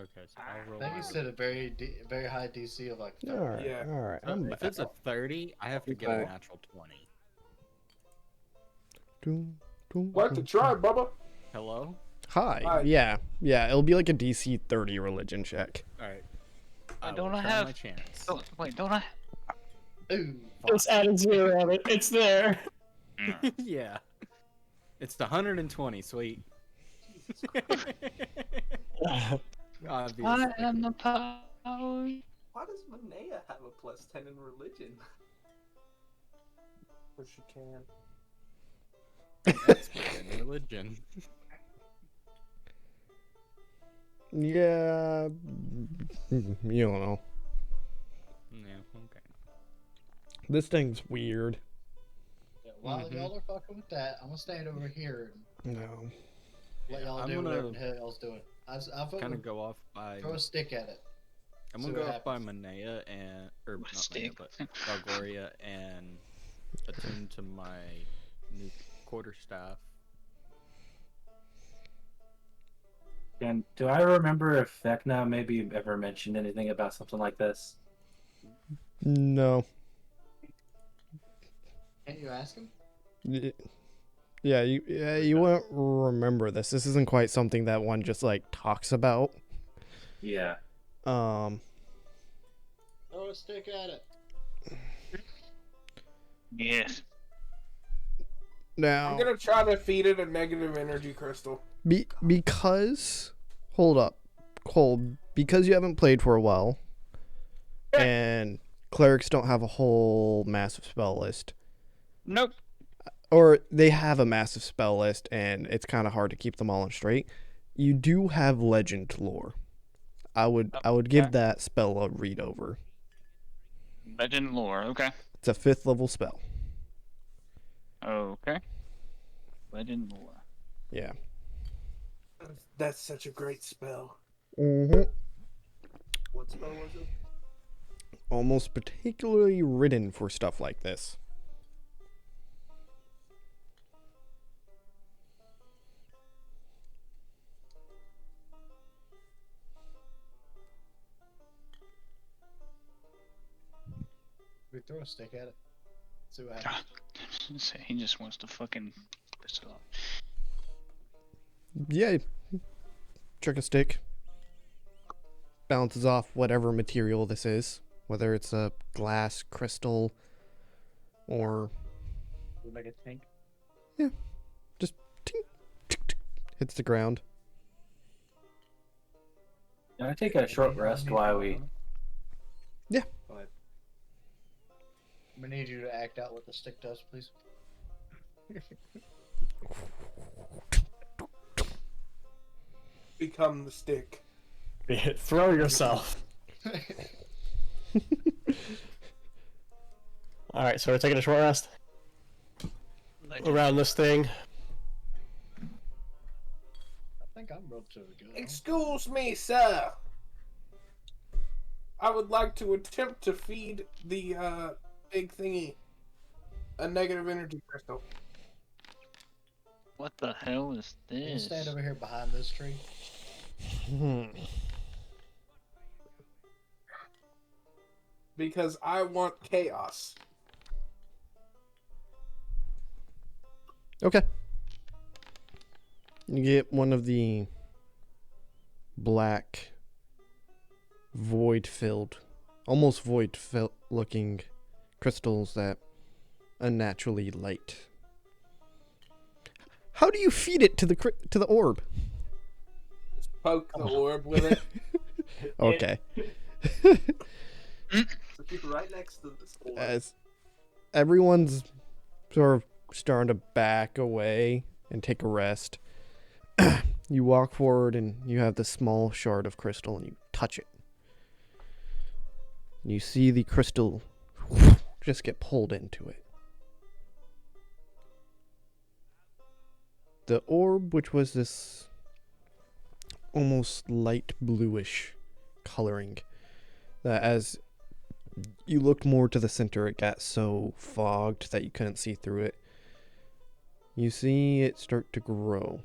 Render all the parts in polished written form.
Okay, so I'll roll. I think you said a very high DC of like 30. Alright, Yeah. alright. So if it's a 30, I have to get a natural 20. Like to try, Bubba? Hello? Hi. Hi. Yeah, it'll be like a DC 30 religion check. Alright. Don't will I try have- my chance. Oh, wait, don't I? Ooh. Just added 0 on it. It's there. Yeah. It's the 120, sweet. Obviously. I am the power. Why does Maanea have a +10 in religion? Or she can. Expert in religion. Yeah. You don't know. Yeah, okay. This thing's weird. Yeah, while y'all are fucking with that, I'm gonna stand over here and No. let y'all I'm do whatever gonna the hell y'all's doing. I vote kind we of go off by. throw a stick at it. I'm see gonna what go off by happens. Maanea and or not Maanea, Stick. but Valgoria and attune to my new quarterstaff. And do I remember if Vecna maybe ever mentioned anything about something like this? No. Can't you ask him? You won't remember this. This isn't quite something that one just like talks about. Yeah. Throw a stick at it. Yes. Now I'm gonna try to feed it a negative energy crystal. because hold up, Cole, because you haven't played for a while, and clerics don't have a whole massive spell list, Nope. or they have a massive spell list and it's kind of hard to keep them all on straight. You do have legend lore. I would give that spell a read over. Legend lore. Okay. It's a 5th level spell. Okay. Legend lore. Yeah. That's such a great spell. Mm-hmm. What spell was it? Almost particularly written for stuff like this. We throw a stick at it. See what happens. He just wants to fucking piss it off. Yeah. Chuck a stick. Bounces off whatever material this is. Whether it's a glass, crystal, or... Like a tank. Yeah. Just tink, tick, tick, hits the ground. Can I take a short rest while we... Yeah. Go ahead. I'm gonna need you to act out what the stick does, please. Become the stick. Throw yourself. Alright, so we're taking a short rest around this thing. I think I'm relatively good. Excuse me, sir. I would like to attempt to feed the big thingy a negative energy crystal. What the hell is I'm gonna this? stand over here behind this tree. Because I want chaos. Okay. You get one of the black, void-filled, almost void-filled looking crystals that unnaturally light. How do you feed it to the orb? Just poke the orb with it. Okay. So keep it right next to this orb. As everyone's sort of starting to back away and take a rest, you walk forward and you have the small shard of crystal and you touch it. You see the crystal just get pulled into it. The orb, which was this almost light bluish coloring, that as you looked more to the center, it got so fogged that you couldn't see through it. You see it start to grow.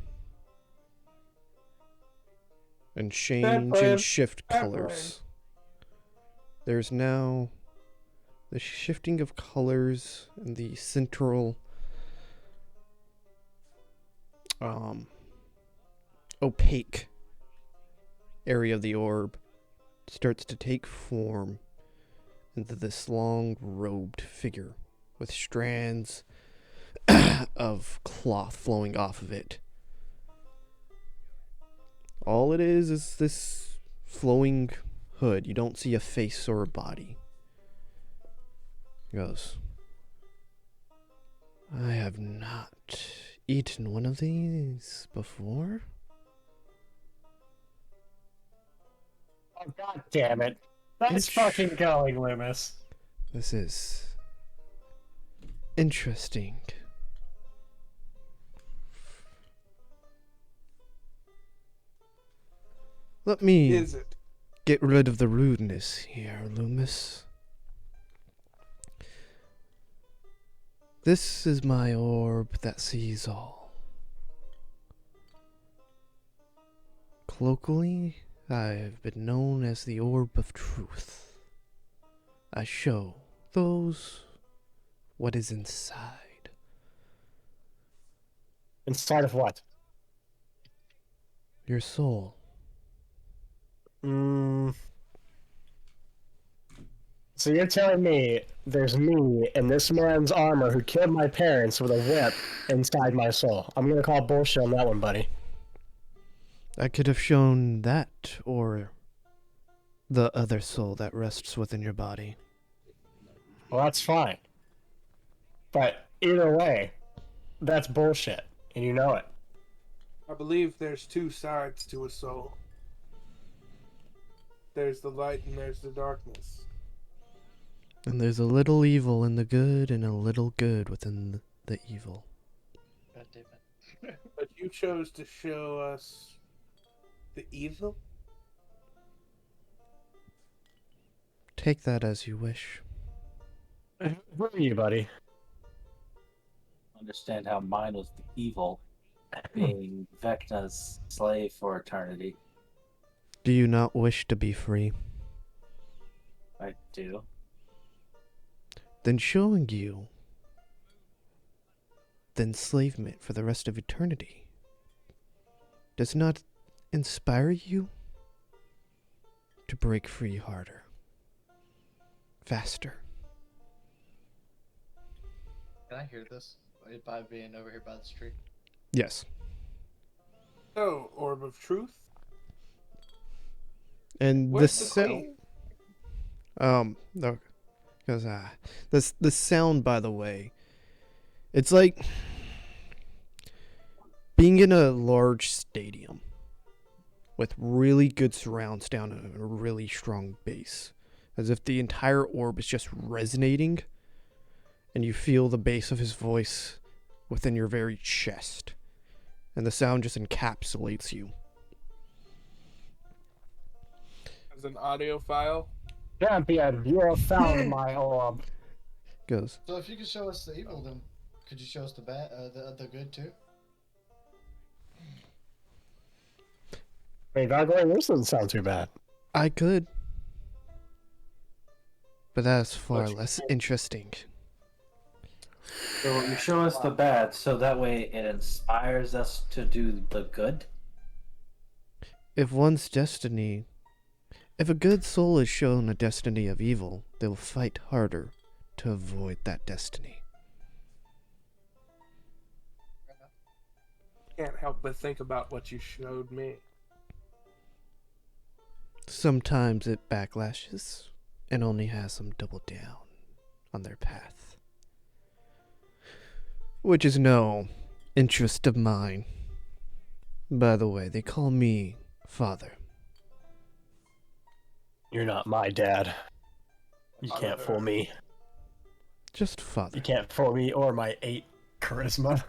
and change and plan. shift Bad colors. There's now the shifting of colors in the central opaque area of the orb starts to take form into this long robed figure with strands of cloth flowing off of it. All it is this flowing hood. You don't see a face or a body. He goes, I have not eaten one of these before. Oh, God damn it. Nice fucking going, Lumis. This is interesting. Let me Is it? get rid of the rudeness here, Lumis. This is my orb that sees all. Colloquially, I have been known as the Orb of Truth. I show those what is inside. Inside of what? Your soul. So you're telling me there's me in this man's armor who killed my parents with a whip inside my soul? I'm gonna call bullshit on that one, buddy. I could have shown that, or the other soul that rests within your body. Well, that's fine. But either way, that's bullshit, and you know it. I believe there's two sides to a soul. There's the light and there's the darkness. And there's a little evil in the good and a little good within the evil. God damn it. But you chose to show us the evil? Take that as you wish. Who are you, buddy? Understand how mine was the evil, being Vecna's slave for eternity. Do you not wish to be free? I do. Then showing you the enslavement for the rest of eternity does not inspire you to break free harder, faster. Can I hear this? By being over here by the street. Yes. So, Orb of Truth? And Where's this the queen? no, because this sound, by the way, it's like being in a large stadium with really good surround sound and a really strong bass, as if the entire orb is just resonating, and you feel the bass of his voice within your very chest, and the sound just encapsulates you. As an audio file? Champion, you have found my orb. Goes, So if you could show us the evil, then could you show us the bad, the good too? Wait, Valgoria, this doesn't sound too bad. I could, but that's far Much less interesting. So you show us the bad, so that way it inspires us to do the good? If one's destiny, if a good soul is shown a destiny of evil, they'll fight harder to avoid that destiny. Can't help but think about what you showed me. Sometimes it backlashes and only has them double down on their path. Which is no interest of mine. By the way, they call me Father. You're not my dad. You can't fool me. Just Father. You can't fool me or my 8 charisma.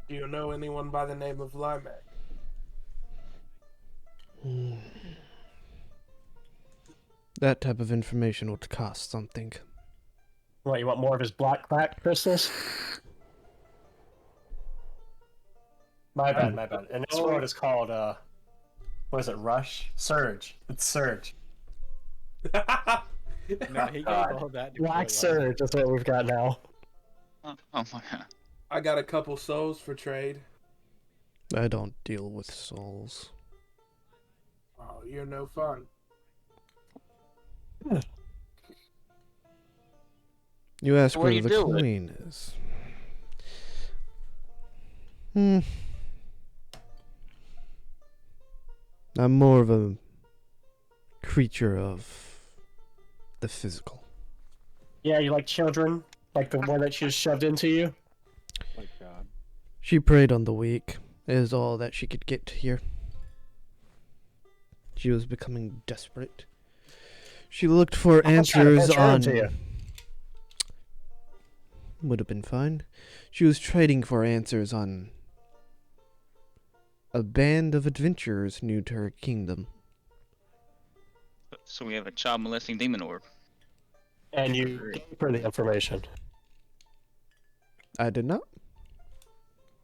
Do you know anyone by the name of Limac? That type of information would cost something. What, you want more of his black crack crystals? My bad. And this world is called, What is it? Rush? Surge. It's Surge. No, he gave God. all that to Black Koala. Surge is what we've got now. Oh my god. I got a couple souls for trade. I don't deal with souls. Oh, you're no fun. You ask What where do you the do with it? queen is. Hmm. I'm more of a creature of the physical. Yeah, you like children? Like the one that she just shoved into you? My God. She preyed on the weak, is all that she could get here. She was becoming desperate. She looked for I was trying to answers push her on... into you. Would have been fine. She was trading for answers on a band of adventurers new to her kingdom. So we have a child molesting demon orb. And you gave her the information. I did not.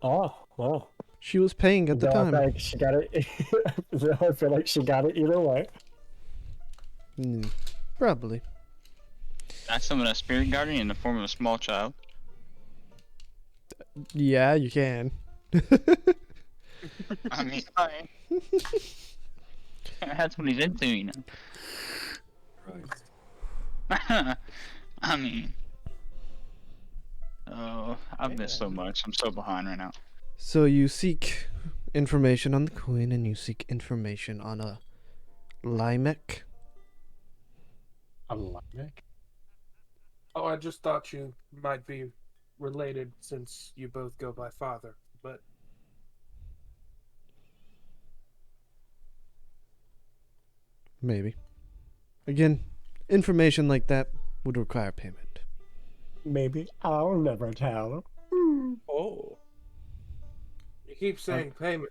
Oh, well. She was paying at the No, I time. think she got it. No, I feel like she got it either way. Probably. I summon a spirit guardian in the form of a small child. Yeah, you can. I mean, fine. That's what he's into, you know. Christ. I mean, oh, I've missed so much. I'm so behind right now. So you seek information on the queen, and you seek information on a Limek. A Limek? Oh, I just thought you might be related since you both go by father, but Maybe. Again, information like that would require payment. Maybe. I'll never tell. Oh. you keep saying payment.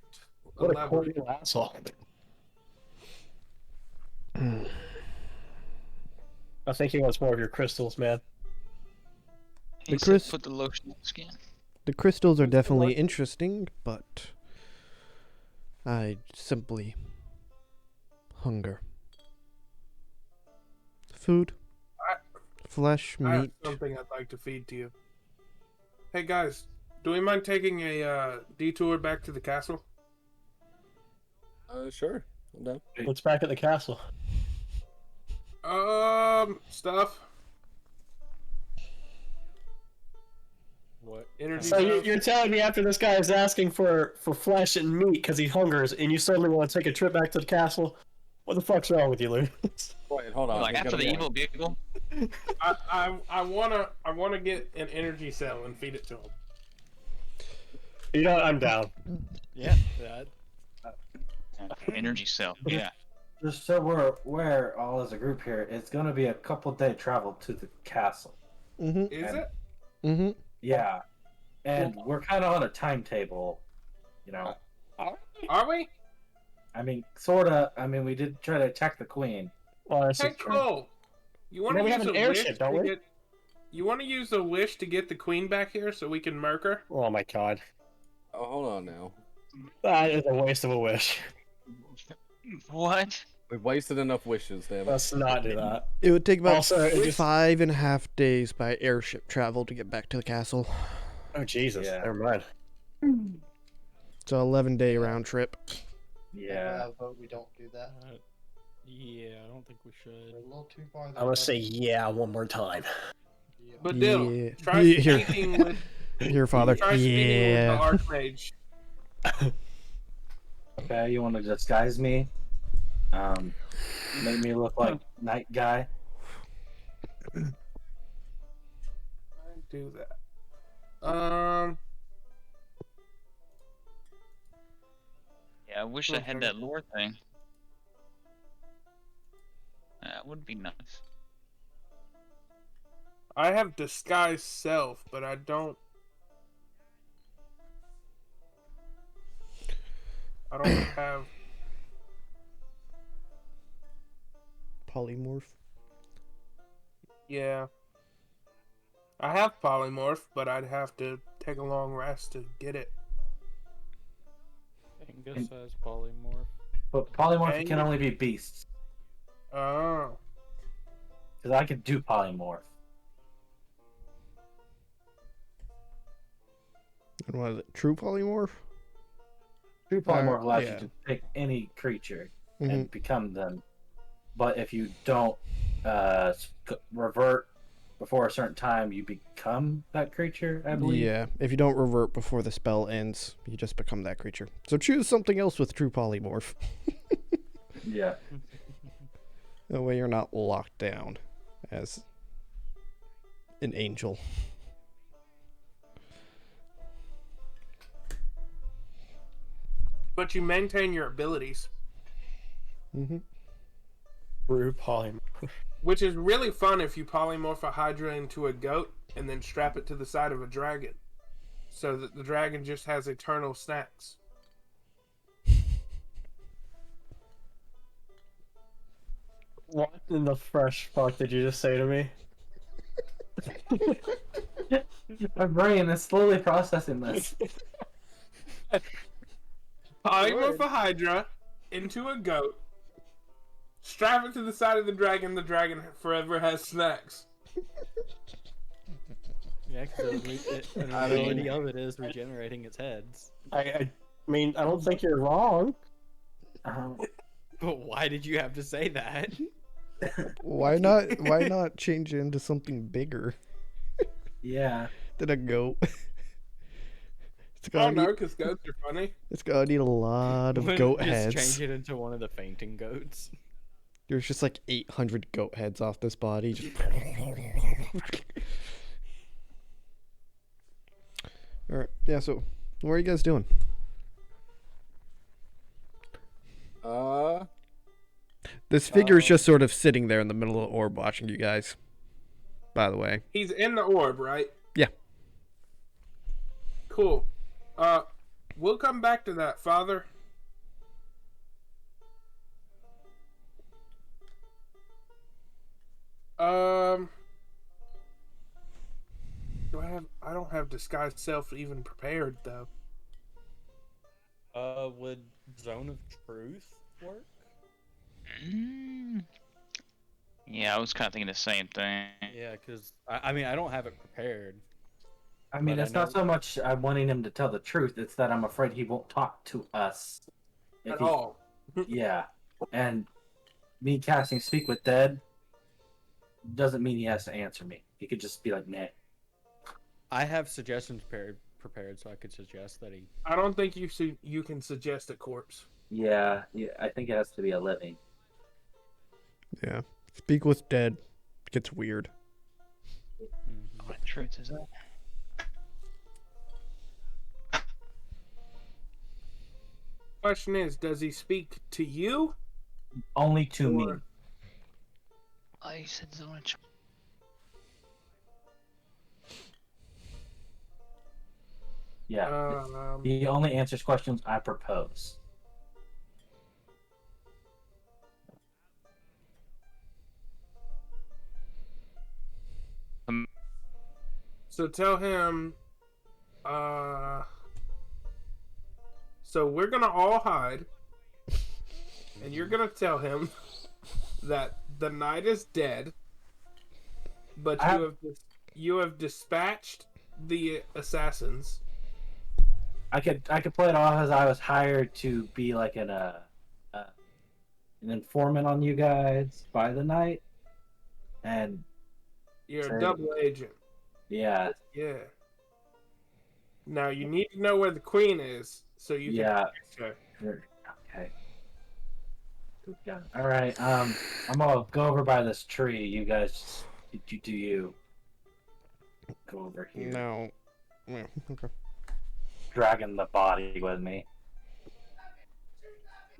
What a Elaborate. corny asshole. I think he wants more of your crystals, man. He The said Chris- put the lotion on the skin. The crystals are definitely interesting, but I simply hunger. Food, flesh, I have meat. something I'd like to feed to you. Hey guys, do we mind taking a detour back to the castle? Sure. I'm down. What's back at the castle? Stuff. What? Energy So stuff. you're telling me after this guy is asking for flesh and meat because he hungers, and you suddenly want to take a trip back to the castle? What the fuck's wrong with you, Lou? Wait, hold on. Like I after gotta the go. evil giggle. I wanna get an energy cell and feed it to him. You know what? I'm down. Yeah, that. Energy cell. Yeah. Just so we're aware, all as a group here, it's going to be a couple-day travel to the castle. Mm-hmm. Is And- it? Mm-hmm. Yeah, and we're kind of on a timetable, you know. Are we? I mean, sorta. I mean, we did try to attack the queen. Well, that's Hey, Cole. You want to Well, we use have an a airship, wish don't to we? get? You want to use a wish to get the queen back here so we can murk her? Oh my god. Oh, hold on now. That is a waste of a wish. What? We've wasted enough wishes, damn it. Let's not do that. It would take about Also, it just- 5.5 days by airship travel to get back to the castle. Oh, Jesus. Yeah. Never mind. It's an 11-day round trip. Yeah. I vote we don't do that. Yeah, I don't think we We're should. a little too far. I'm gonna say yeah one more time. Yeah. But Yeah. Dill, try Here. speaking with Your father. try speaking with the Yeah. archmage. Okay, you want to disguise me? Make me look like night guy. Do that. Yeah, I wish I had that lore thing. That would be nice. I have disguise self, but I don't. I don't have. Polymorph. Yeah. I have polymorph, but I'd have to take a long rest to get it. Angus has polymorph. But polymorph And- can only be beasts. Oh. Because I could do polymorph. And what is it? True polymorph? True polymorph allows yeah. you to pick any creature Mhm. and become them. But if you don't revert before a certain time, you become that creature, I believe. Yeah, if you don't revert before the spell ends, you just become that creature. So choose something else with true polymorph. Yeah. That way you're not locked down as an angel. But you maintain your abilities, Mm-hmm. True polymorph. which is really fun if you polymorph a Hydra into a goat and then strap it to the side of a dragon, so that the dragon just has eternal snacks. What in the fresh fuck did you just say to me? My brain is slowly processing this. Polymorph a Hydra into a goat, strap it to the side of the dragon forever has snacks. Yeah, because an ability of it is regenerating its heads. I mean, I don't think you're wrong. But why did you have to say that? Why not change it into something bigger Yeah. than a goat? It's I don't gonna know, need, because goats are funny. it's gonna need a lot of Wouldn't goat just heads. change it into one of the fainting goats. There's just like 800 goat heads off this body. Just... Alright, yeah, so what are you guys doing? This figure's just sort of sitting there in the middle of the orb watching you guys. By the way. He's in the orb, right? Yeah. Cool. We'll come back to that, Father. I don't have disguised self even prepared though. Would Zone of Truth work? Yeah, I was kind of thinking the same thing. Yeah, because I mean I don't have it prepared. I mean, But I it's not know- so much I'm wanting him to tell the truth, it's that I'm afraid he won't talk to us. If At he- all. Yeah. And me casting Speak with Dead doesn't mean he has to answer me. He could just be like, nah. I have suggestions prepared, so I could suggest that he. I don't think you can suggest a corpse. Yeah, I think it has to be a living. Yeah. Speak with dead gets weird. What truth is that? Question is, does he speak to you? Only to me. Or- I said so much. Yeah. Um, He only answers questions I propose. So tell him, so we're gonna all hide, and you're gonna tell him that the night is dead, but you have dispatched the assassins. I could play it off as I was hired to be like an informant on you guys by the night, and You're Sure. a double agent. yeah, Yeah. Now you need to know where the queen is, so you can Yeah. catch her. sure. Okay. Yeah. All right. I'm gonna go over by this tree. You guys, do you go over here? No. Yeah, okay. Dragging the body with me.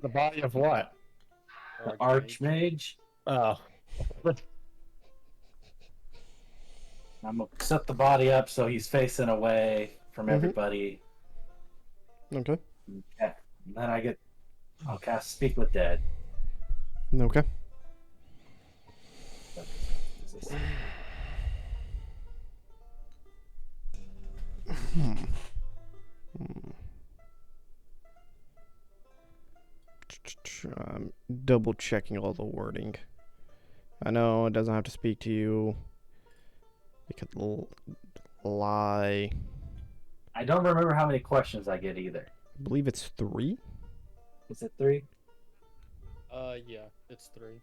The body of what? The Archmage. Oh. I'm gonna set the body up so he's facing away from Mhm. everybody. Okay. Okay. And then I'll cast Speak with Dead. Okay. double checking all the wording. I know it doesn't have to speak to you. It could lie. I don't remember how many questions I get either. I believe it's 3. Is it 3? Yeah, it's 3.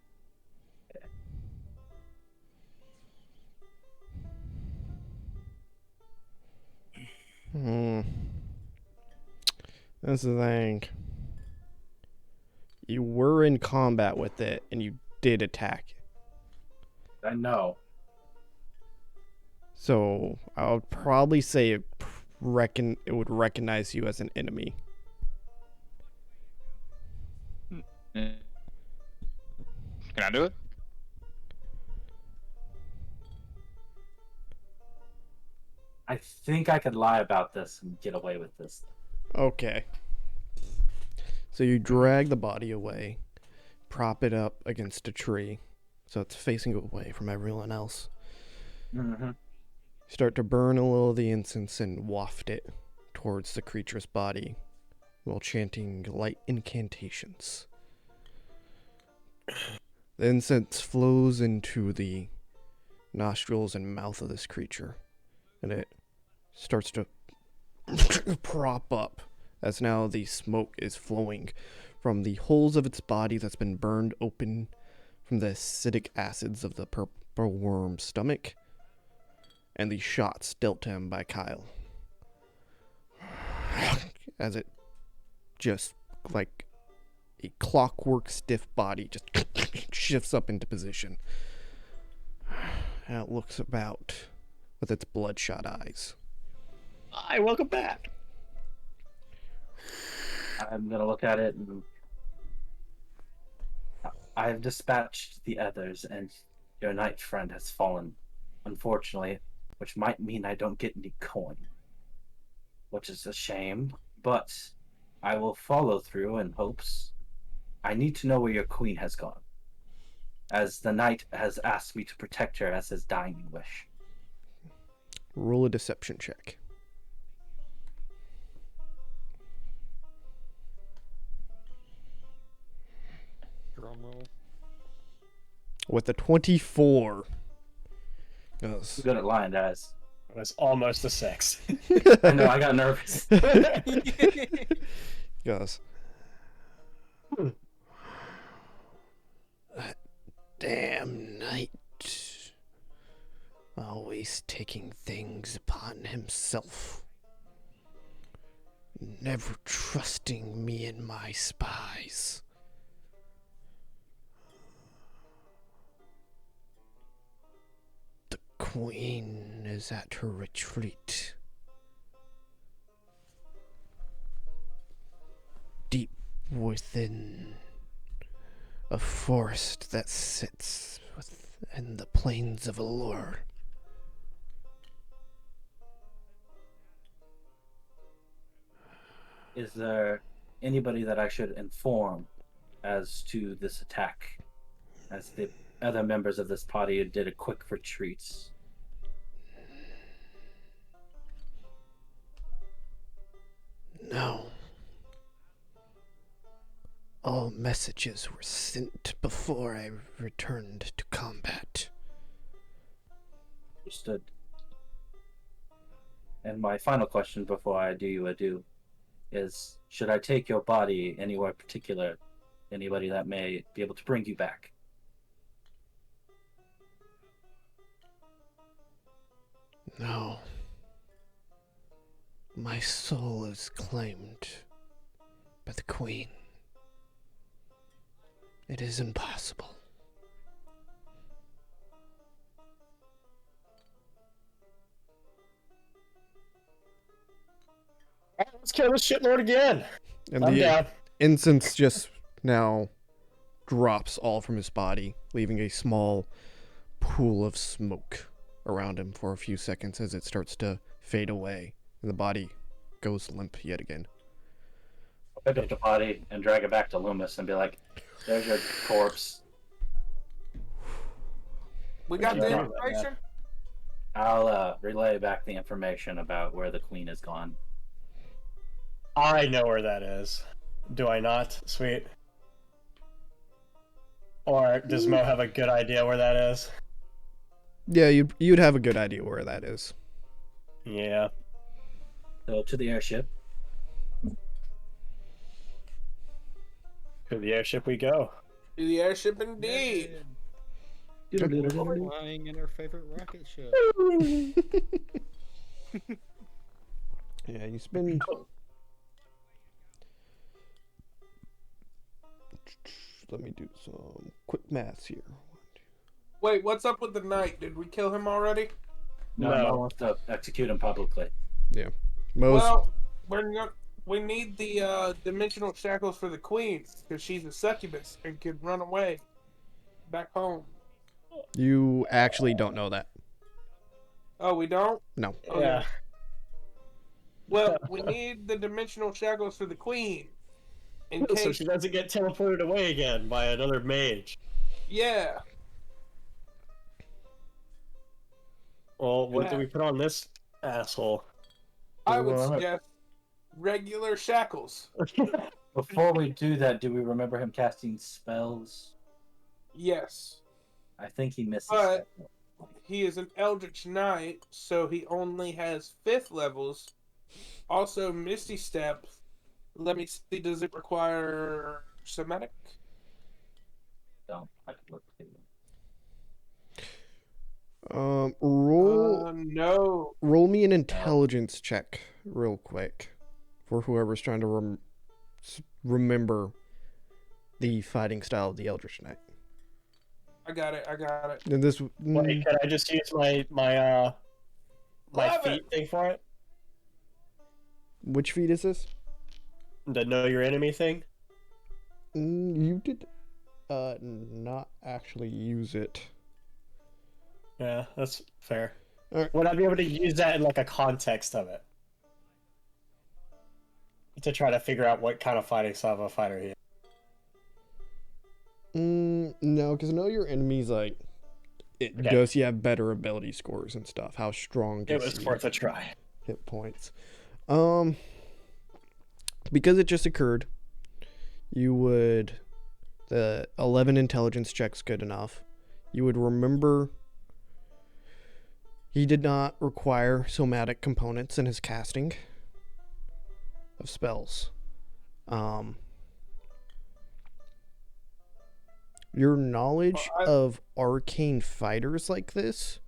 That's the thing. You were in combat with it, and you did attack. I know. So I would probably say it would recognize you as an enemy. Can I do it? I think I could lie about this and get away with this. Okay. So you drag the body away, prop it up against a tree, so it's facing away from everyone else. Mm-hmm. Start to burn a little of the incense and waft it towards the creature's body while chanting light incantations. The incense flows into the nostrils and mouth of this creature, and it starts to prop up as now the smoke is flowing from the holes of its body that's been burned open from the acidic acids of the purple worm's stomach and the shots dealt to him by Kyle. As it just like a clockwork stiff body just shifts up into position. And it looks about with its bloodshot eyes. Hi, welcome back. I'm gonna look at it and I have dispatched the others, and your knight friend has fallen, unfortunately, which might mean I don't get any coin, which is a shame, but I will follow through in hopes. I need to know where your queen has gone, as the knight has asked me to protect her as his dying wish. Roll a deception check. Drum roll. With a 24. Yes. I'm good at lying, guys. It was almost a 6. I know, I got nervous. Yes. That damn knight. Always taking things upon himself. Never trusting me and my spies. The queen is at her retreat. Deep within a forest that sits within the plains of Allure. Is there anybody that I should inform as to this attack, as the other members of this party did a quick retreat? No. All messages were sent before I returned to combat. Understood. And my final question before I do you adieu is, should I take your body anywhere particular? Anybody that may be able to bring you back? No. My soul is claimed by the Queen. It is impossible. Let's kill this shitlord again. And I'm the down. incense just now drops all from his body, leaving a small pool of smoke around him for a few seconds as it starts to fade away, and the body goes limp yet again. I'll pick up the body and drag it back to Lumis and be like, there's your corpse. We got Yeah. the information? I'll relay back the information about where the queen has gone. I know where that is. Do I not? Sweet. Or does Mo have a good idea where that is? Yeah, you'd have a good idea where that is. Yeah. So to the airship. To the airship we go. To the airship indeed. Flying in our favorite rocket ship. Yeah, you spend. Let me do some quick maths here. Wait, what's up with the knight? Did we kill him already? No, Mo wants to execute him publicly. Yeah. Most. Well, we need the dimensional shackles for the queen because she's a succubus and could run away back home. You actually don't know that. Oh, we don't? No. Okay. Yeah. Well, we need the dimensional shackles for the queen. In So case. she doesn't get teleported away again by another mage. Yeah. Well, what do we put on this asshole? I would suggest regular shackles. Before we do that, do we remember him casting spells? Yes. I think he misses. But he is an Eldritch Knight, so he only has 5th levels. Also, Misty Step. Let me see, does it require Somatic? Don't. I can look too. Roll. No. Roll me an intelligence check, real quick, for whoever's trying to remember the fighting style of the Eldritch Knight. I got it. And this. Wait, can I just use my 11. feet thing for it? Which feat is this? The know your enemy thing? You did not actually use it. Yeah, that's fair. Alright. Would I be able to use that in like a context of it? To try to figure out what kind of fighting style of a fighter he is. No, because know your enemy's like, does he have better ability scores and stuff? How strong It does was he worth a try. hit points? Because it just occurred, you would, the 11 intelligence check's good enough. You would remember he did not require somatic components in his casting of spells. Your knowledge of arcane fighters like this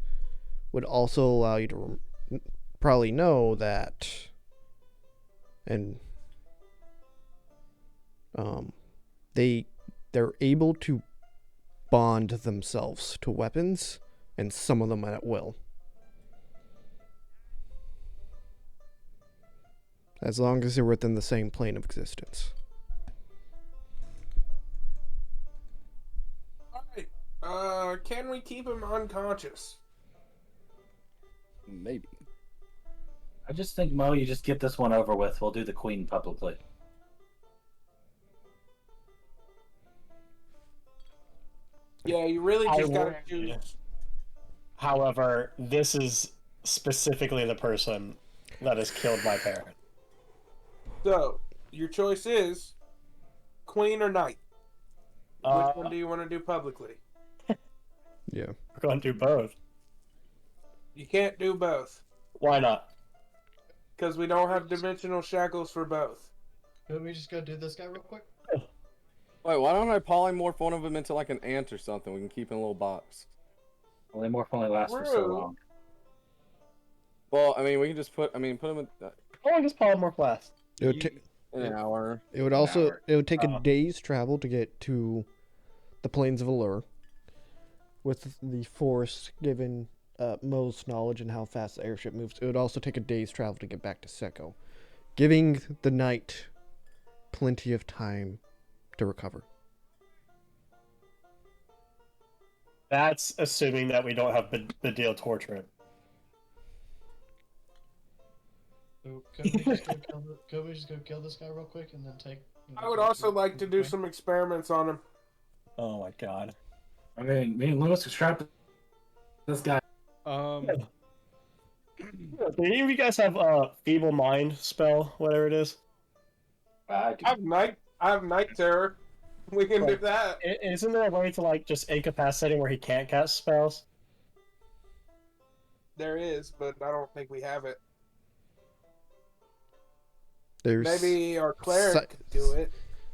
would also allow you to probably know that, and they're able to bond themselves to weapons, and some of them at will. As long as they're within the same plane of existence. Alright. Can we keep him unconscious? Maybe. I just think, Mo, you just get this one over with. We'll do the queen publicly. Yeah, you really just gotta choose. However, this is specifically the person that has killed my parent. So, your choice is queen or knight. Which one do you want to do publicly? Yeah. We're going to do both. You can't do both. Why not? Because we don't have dimensional shackles for both. Could we just go do this guy real quick? Wait, why don't I polymorph one of them into like an ant or something? We can keep in a little box. Well, they morph only last for so long. Well, I mean, we can just put them in Oh, just polymorph last. It would take an hour. It would also it would take a day's travel to get to the plains of Allure. With the forest, given Mo's knowledge and how fast the airship moves, it would also take a day's travel to get back to Sekko, giving the knight plenty of time to recover. That's assuming that we don't have badil torture it. So could we just go kill this guy real quick and then take? I would also like to do some experiments on him. Oh my god. I mean, me and Lumis could strap this guy. Do any of you guys have a feeble mind spell, whatever it is? I I have night terror. We can do Like, that. Isn't there a way to like just incapacitate him where he can't cast spells? There is, but I don't think we have it. There's Maybe our cleric could do it.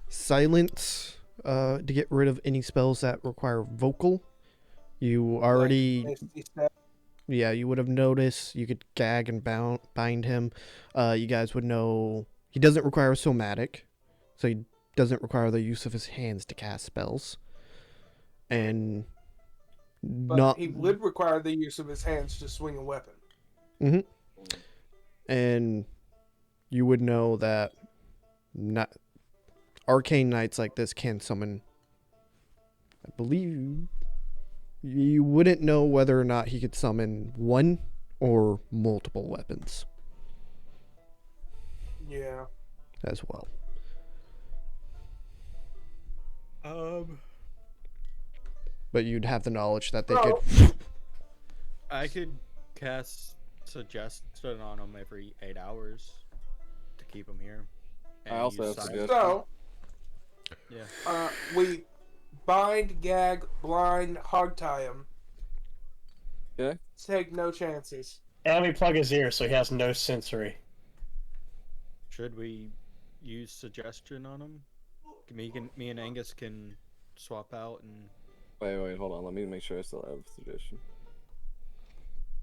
silence to get rid of any spells that require vocal. You already, Misty Step. yeah, you would have noticed. You could gag and bind him. You guys would know he doesn't require somatic, so he doesn't require the use of his hands to cast spells. And But he would require the use of his hands to swing a weapon. And you would know that not arcane knights like this can summon. I believe you wouldn't know whether or not he could summon one or multiple weapons Yeah. as well. But you'd have the knowledge that they Well, could. I could cast suggestion on him every 8 hours to keep him here. I also use have silence. suggestion. So, Yeah. we bind, gag, blind, hog tie him. Okay. Take no chances. And we plug his ear so he has no sensory. Should we use suggestion on him? Me and Angus can swap out and Wait, hold on. Let me make sure I still have suggestion.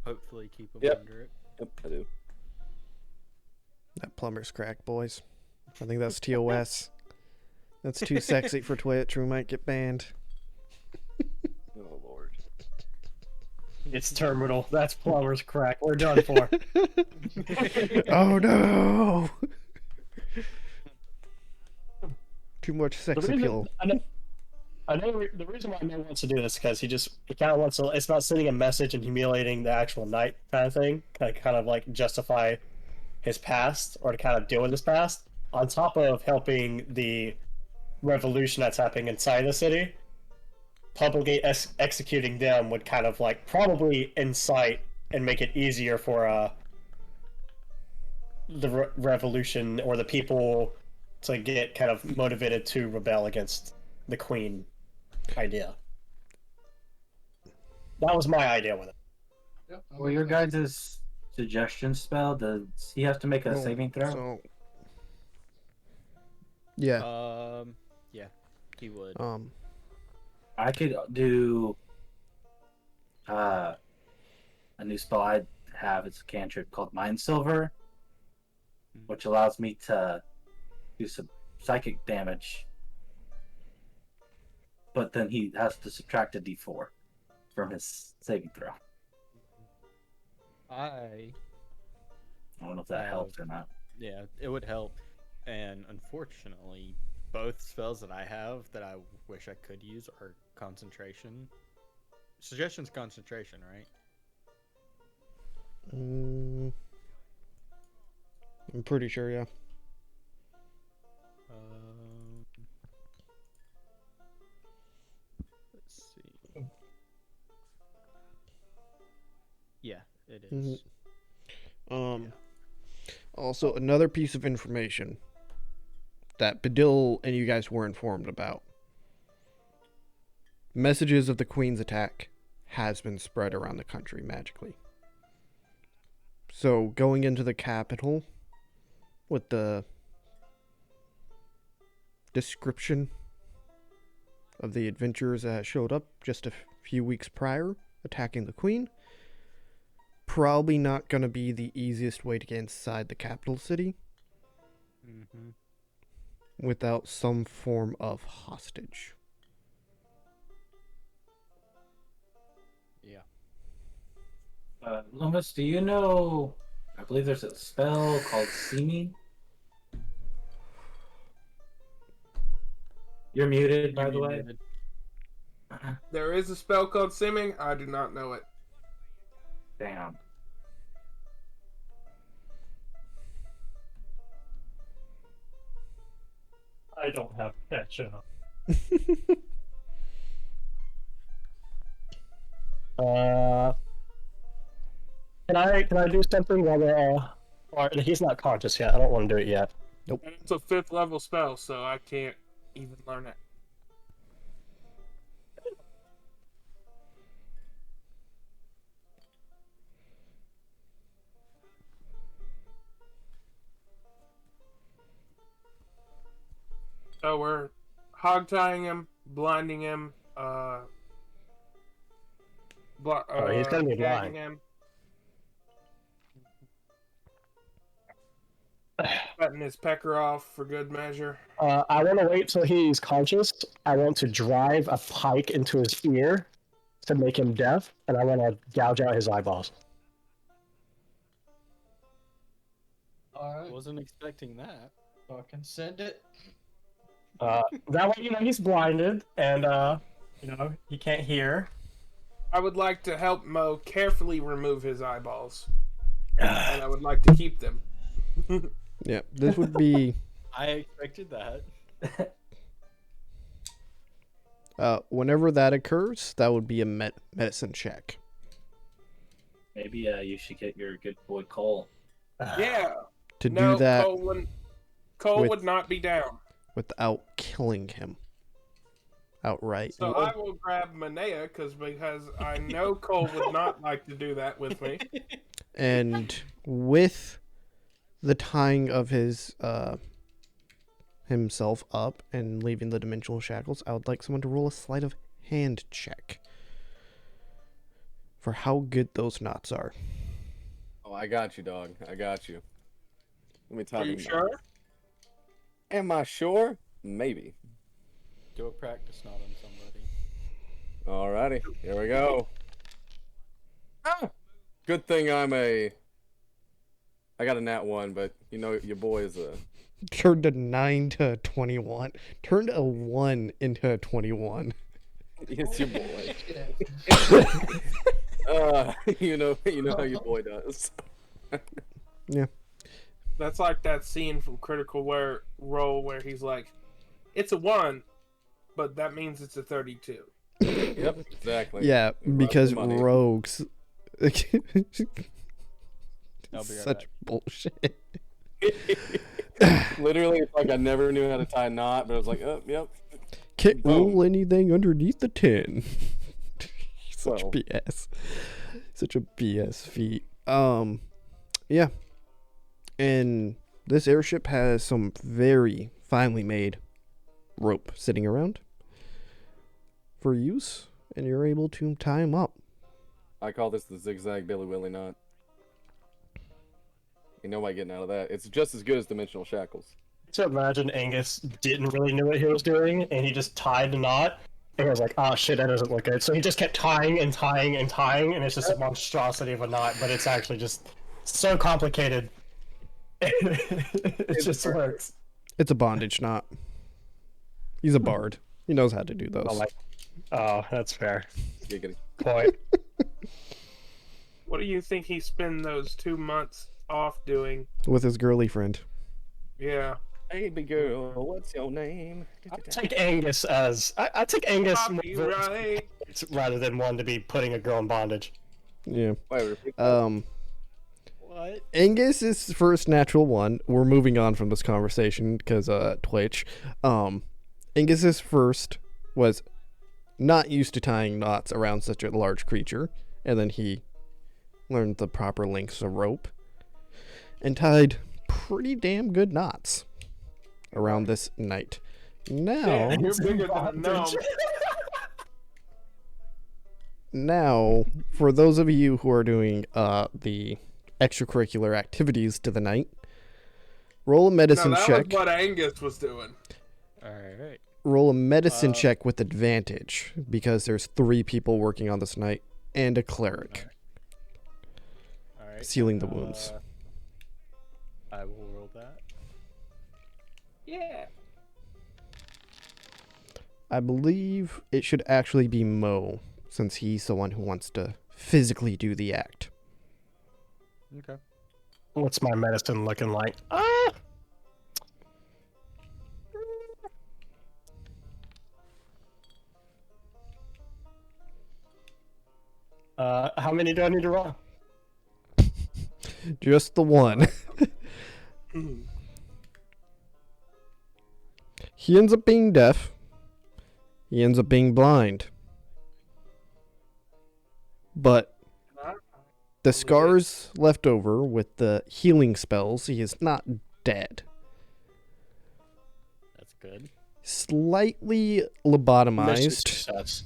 hopefully keep him Yep. under it. Yep, I do. That plumber's crack, boys. I think that's TOS. That's too sexy for Twitch. We might get banned. Oh lord. It's terminal. That's plumber's crack. We're done for. Oh no! Too much sex appeal. I know the reason why Matt wants to do this because he kind of wants to. It's not sending a message and humiliating the actual knight kind of thing. Kind of like justify his past or to kind of deal with his past. On top of helping the revolution that's happening inside the city, publicly executing them would kind of like probably incite and make it easier for the revolution or the people to get kind of motivated to rebel against the queen idea. That was my idea with it. Yep, Well, your guys' suggestion spell, does he have to make a Oh, saving throw? So, yeah. Yeah, he would. I could do a new spell I have. It's a cantrip called Mind Silver, which allows me to do some psychic damage. But then he has to subtract a d4 from his saving throw. I don't know if that helps or not. Yeah, it would help. And unfortunately, both spells that I have that I wish I could use are concentration. Suggestion's concentration, right? I'm pretty sure, yeah. Let's see. Yeah, it is. Also, another piece of information that Badil and you guys were informed about. Messages of the Queen's attack has been spread around the country magically. So, going into the capital with the description of the adventurers that showed up just a few weeks prior, attacking the Queen, probably not going to be the easiest way to get inside the capital city without some form of hostage. Yeah. Lumis, do you know? I believe there's a spell called Seeming. You're muted, by the way. There is a spell called Simming. I do not know it. Damn. I don't have that channel. Can I do something while we're or he's not conscious yet. I don't want to do it yet. And it's a 5th level spell, so I can't even learn it. So we're hog tying him, blinding him, he's gonna be gagging blind. him, cutting his pecker off for good measure. I want to wait till he's conscious. I want to drive a pike into his ear to make him deaf, and I want to gouge out his eyeballs. Alright, Wasn't expecting that. fucking send it. That way, he's blinded, and he can't hear. I would like to help Mo carefully remove his eyeballs, and I would like to keep them. Yeah, this would be I expected that. whenever that occurs, that would be a medicine check. Maybe you should get your good boy Cole. Yeah. To No, do that Cole with- would not be down. without killing him outright. So I will grab Maanea because I know Cole would not like to do that with me. And with the tying of his himself up and leaving the dimensional shackles, I would like someone to roll a sleight of hand check for how good those knots are. Oh, I got you, dog. I got you. Let me tell Are you sure? Am I sure? Maybe. Do a practice knot on somebody. Alrighty, here we go. Ah! Good thing I got a nat 1, but your boy is a... Turned a 9 to a 21. Turned a 1 into a 21. It's your boy. you know how your boy does. Yeah. That's like that scene from Critical Role where he's like, "It's a 1, but that means it's a 32." Yep, exactly. Yeah, because money. rogues. I'll be right Such back. bullshit. Literally, it's like I never knew how to tie a knot, but I was like, oh, yep. Can't Boom. roll anything underneath the 10. Such 12. BS. Such a BS feat. Yeah. And this airship has some very finely made rope sitting around for use, and you're able to tie them up. I call this the zigzag Billy Willy knot. Ain't nobody getting out of that. It's just as good as dimensional shackles. So imagine Angus didn't really know what he was doing, and he just tied the knot, and he was like, "Oh shit, that doesn't look good." So he just kept tying and tying and tying, and it's just a monstrosity of a knot, but it's actually just so complicated. It just works. It's a bondage knot. He's a bard. He knows how to do those. Oh, that's fair. Giggity. Point. What do you think he spent those 2 months off doing? With his girly friend. Yeah. Baby girl, what's your name? I take Angus as I take Angus Copyright. rather than one to be putting a girl in bondage. Yeah. Wait, repeat that. What? Angus is first natural one. We're moving on from this conversation because Twitch. Angus's first was not used to tying knots around such a large creature, and then he learned the proper lengths of rope and tied pretty damn good knots around this knight. Now, Damn, you're bigger than a gnome. now, for those of you who are doing the extracurricular activities to the night, roll a medicine No, that check. was what Angus was doing. Alright. Roll a medicine check with advantage because there's 3 people working on this night and a cleric Alright. sealing the wounds. I will roll that. Yeah. I believe it should actually be Mo, since he's the one who wants to physically do the act. Okay. What's my medicine looking like? How many do I need to roll? Just the one. He ends up being deaf. He ends up being blind. But the scars left over with the healing spells, he is not dead. That's good. Slightly Misty lobotomized, success.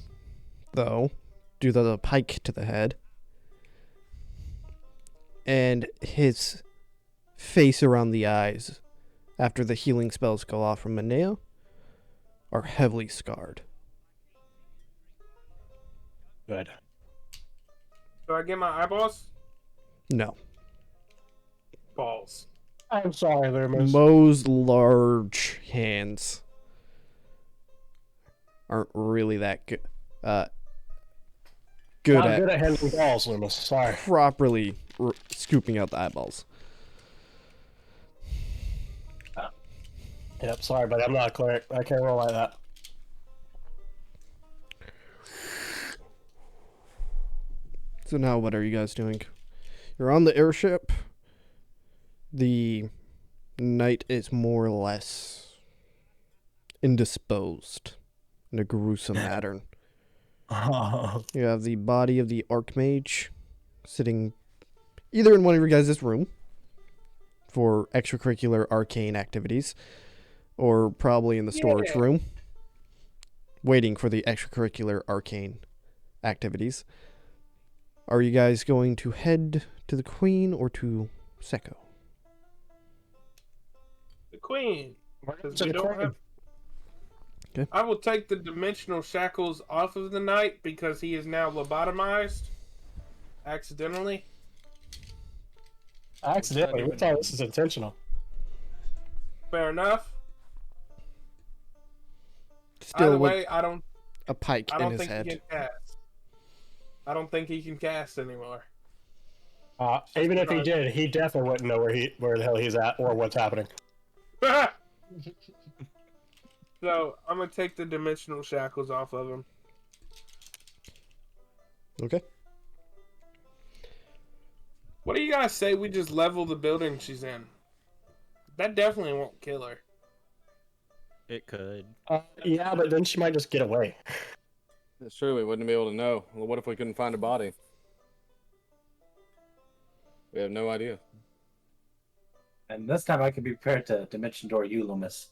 though, due to the pike to the head. And his face around the eyes, after the healing spells go off from Maanea, are heavily scarred. Good. Do I get my eyeballs? No. Balls. I'm sorry, Lumis. Mo's large hands aren't really that good. Good Not at good at handling balls, Lumis. Sorry. properly scooping out the eyeballs. Yep, sorry, but I'm not a cleric. I can't roll like that. So now what are you guys doing? You're on the airship. The knight is more or less indisposed in a gruesome pattern. You have the body of the Archmage sitting either in one of your guys' room for extracurricular arcane activities, or probably in the storage room, waiting for the extracurricular arcane activities. Are you guys going to head to the Queen or to Sekko? The Queen. To the Queen. Okay. I will take the dimensional shackles off of the knight because he is now lobotomized. Accidentally. Accidentally. We thought this is intentional. Fair enough. Still Either with way, I don't a pike in his think he head. can cast. I don't think he can cast anymore. Even if he did, he definitely wouldn't know where the hell he's at or what's happening. So I'm gonna take the dimensional shackles off of him. Okay. What do you guys say we just level the building she's in? That definitely won't kill her. It could. Yeah, but then she might just get away. That's true. We wouldn't be able to know. Well, what if we couldn't find a body? We have no idea. And this time I can be prepared to dimension door you, Lumis.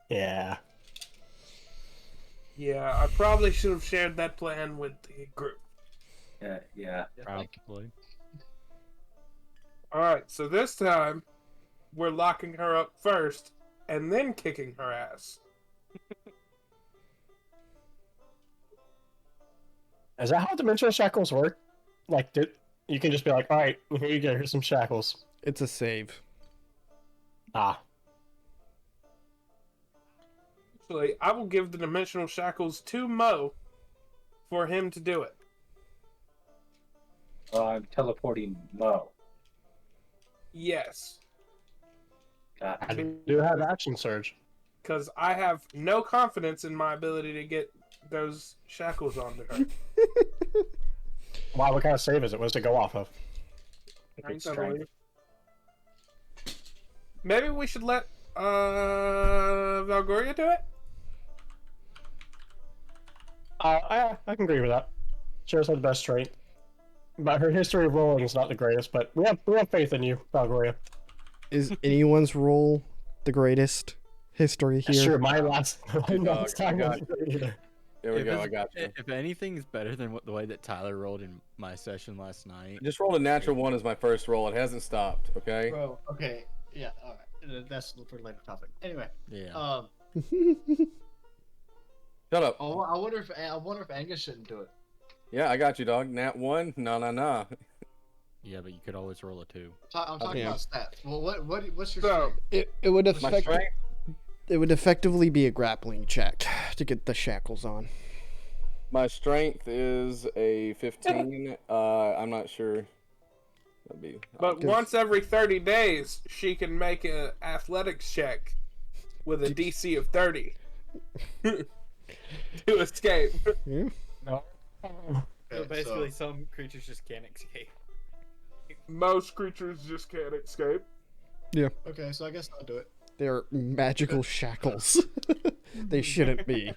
Yeah. Yeah, I probably should have shared that plan with the group. Yeah. Probably. Alright, so this time, we're locking her up first, and then kicking her ass. Is that how dimensional shackles work? Like, you can just be like, all right, here you go, here's some shackles. It's a save. Actually, I will give the dimensional shackles to Mo for him to do it. I'm teleporting Mo. Yes, I do have action surge. because I have no confidence in my ability to get those shackles onto her. Wow, what kind of save is it? What does it go off of? Strength, I believe. Maybe we should let Valgoria do it? I can agree with that. She has the best strength. But her history of rolling is not the greatest, but we have faith in you, Valgoria. Is anyone's roll the greatest history here? Sure, my last Dog, time I got wasn't great either. There we go. I got you. If anything's better than the way that Tyler rolled in my session last night. I just rolled a natural one as my first roll. It hasn't stopped. Okay. Bro, okay. Yeah, alright. That's for a later topic. Anyway. Yeah. Shut up. Oh, I wonder if Angus shouldn't do it. Yeah, I got you, dog. Nat 1. Nah. Yeah, but you could always roll a 2. I'm talking about stats. Well, what's your So, strength? It would My affect. strength? It would effectively be a grappling check to get the shackles on. My strength is a 15. I'm not sure. That'd be. but once every 30 days, she can make an athletics check with a DC of 30 to escape. Yeah. No. So basically, some creatures just can't escape. Most creatures just can't escape. Okay, so I guess I'll do it. They're magical shackles. They shouldn't be.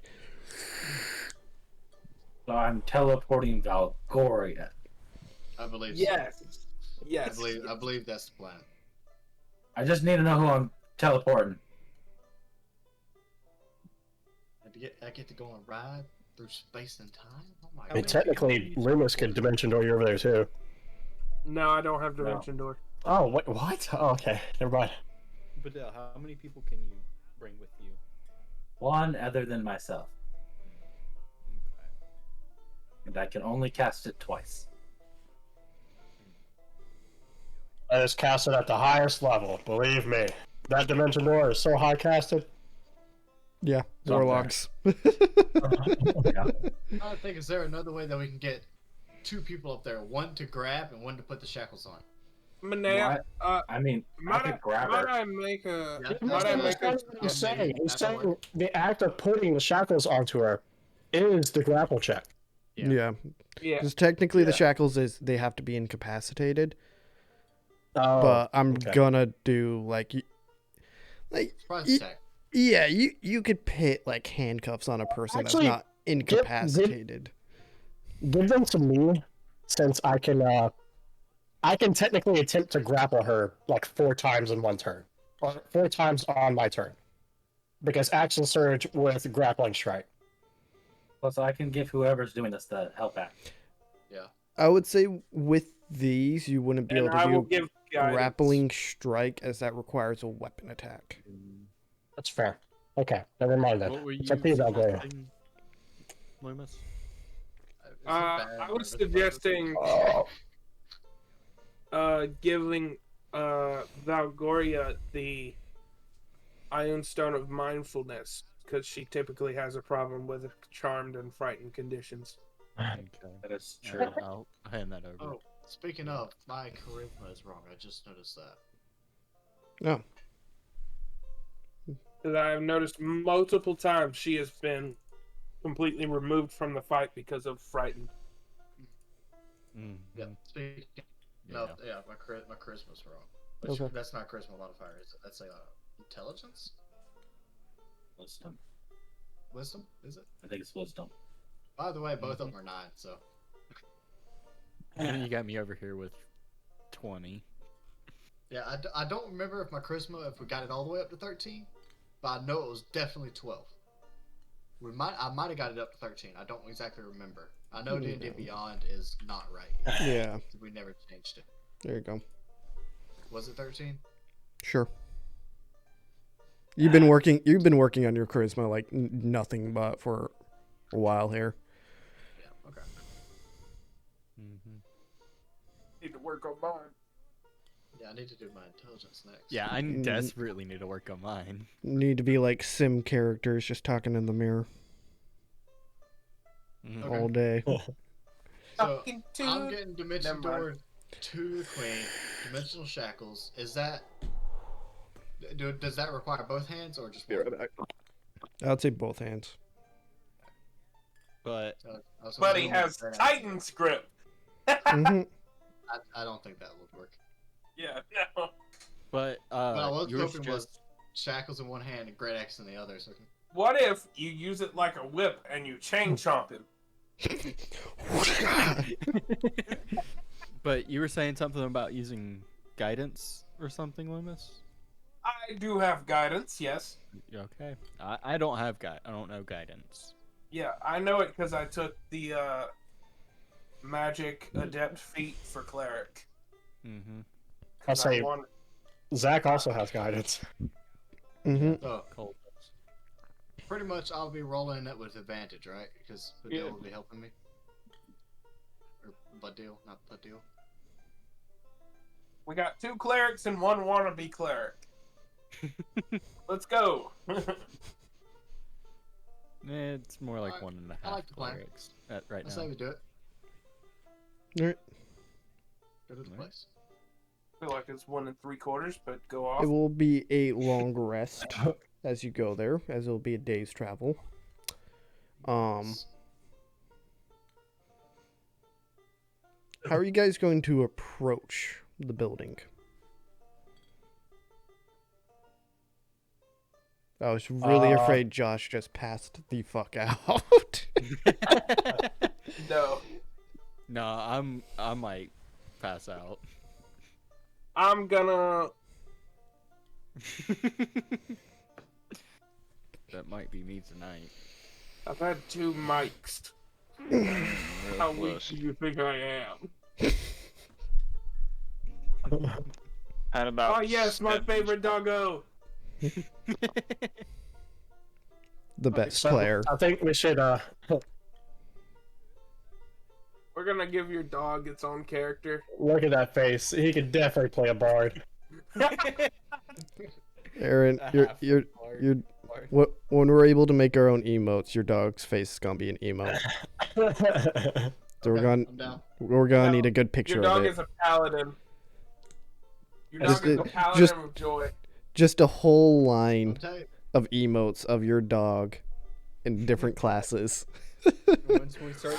So I'm teleporting Valgoria. I believe. Yes. So. Yes. I believe that's the plan. I just need to know who I'm teleporting. I get to go on a ride through space and time. Oh my I mean, god! technically, Lumis could dimension door you over there too. No, I don't have dimension door. Oh, what? Oh, okay, never mind. Badil, how many people can you bring with you? One other than myself, Okay. and I can only cast it twice. I just cast it at the highest level. Believe me, that dimension door is so high casted. Yeah, It's up warlocks. Yeah. I think, is there another way that we can get 2 people up there, one to grab and one to put the shackles on? Maanea, I mean, I could grab her. I make a? Yeah, Might I make a? That's what he's saying. He's That's saying the act of putting the shackles onto her is the grapple check. Yeah. Yeah. Because technically the Yeah. shackles they have to be incapacitated. Oh, But I'm okay. gonna do like Surprise Ye- attack. yeah, you could put like handcuffs on a person Actually, that's not incapacitated. Give them to me, since I can technically attempt to grapple her like 4 times in one turn, or 4 times on my turn, because action surge with grappling strike. Plus, I can give whoever's doing this the help act. I would say with these you wouldn't be And able I will to do give guidance. grappling strike as that requires a weapon attack. That's fair. Okay, never mind then. What were you It's up to you, Valgoria. suggesting, Lumis? Is it bad I was or- suggesting giving Valgoria the Iron Stone of Mindfulness because she typically has a problem with charmed and frightened conditions. Okay. That is Yeah, true. I'll hand that over. Oh, speaking of, my charisma is wrong. I just noticed that. No. Because I have noticed multiple times she has been completely removed from the fight because of frightened. Mhm. Yeah. Speaking of, yeah, my charisma's wrong. Which, Okay. That's not charisma modifier, is it? That's a intelligence? Wisdom. Wisdom? Is it? I think it's wisdom. By the way, both of them are 9, so. And you got me over here with 20. Yeah, I don't remember if my charisma, if we got it all the way up to 13, but I know it was definitely 12. I might have got it up to 13. I don't exactly remember. I know D&D Beyond is not right. Yeah, We never changed it. there you go. Was it 13? Sure. You've been working on your charisma like nothing but for a while here. Yeah, okay. Mm-hmm. Need to work on mine. Yeah, I need to do my intelligence next. Yeah, I desperately need to work on mine. Need to be like sim characters just talking in the mirror Mhm. Okay. all day. So, Fucking I'm dude. getting Dimension Never mind. Door to the Queen, Dimensional Shackles. Is that... does that require both hands or just one? I'd say both hands. But I was But he assuming has that- Titan's grip. hmm I don't think that would work. Yeah, no. But I was yours hoping was shackles in one hand and great axe in the other. So I can... What if you use it like a whip and you chain chomp him? But you were saying something about using guidance or something, Lumis? I do have guidance, yes. Okay. I don't have I don't know guidance. Yeah, I know it because I took the magic adept feat for cleric. Mm-hmm. I'll say want... Zach also has guidance. hmm So, Cold. pretty much I'll be rolling it with advantage, right? Because Badil Yeah. will be helping me. Or Badil, not Badil. We got 2 clerics and 1 wannabe cleric. Let's go. It's more like Alright, 1.5 I like the plan. clerics right Let's now. say we do it. Alright. Go to the Alright. place. I feel like it's 1 3/4, but go off. It will be a long rest as you go there, as it will be a day's travel. How are you guys going to approach the building? I was really afraid Josh just passed the fuck out. No. No, I might pass out. I'm gonna... That might be me tonight. I've had 2 mics. How weak do you think I am? How about Oh yes, my step- favorite doggo. The best So, player. I think we should We're gonna give your dog its own character. look at that face. He could definitely play a bard. Aaron, you're when we're able to make our own emotes, your dog's face is gonna be an emote. So Okay, I'm down. we're gonna need a good picture Your dog of it. is a paladin. Your Just- dog is a paladin just- of joy. Just a whole I'm line tight. of emotes of your dog in different classes. Once we start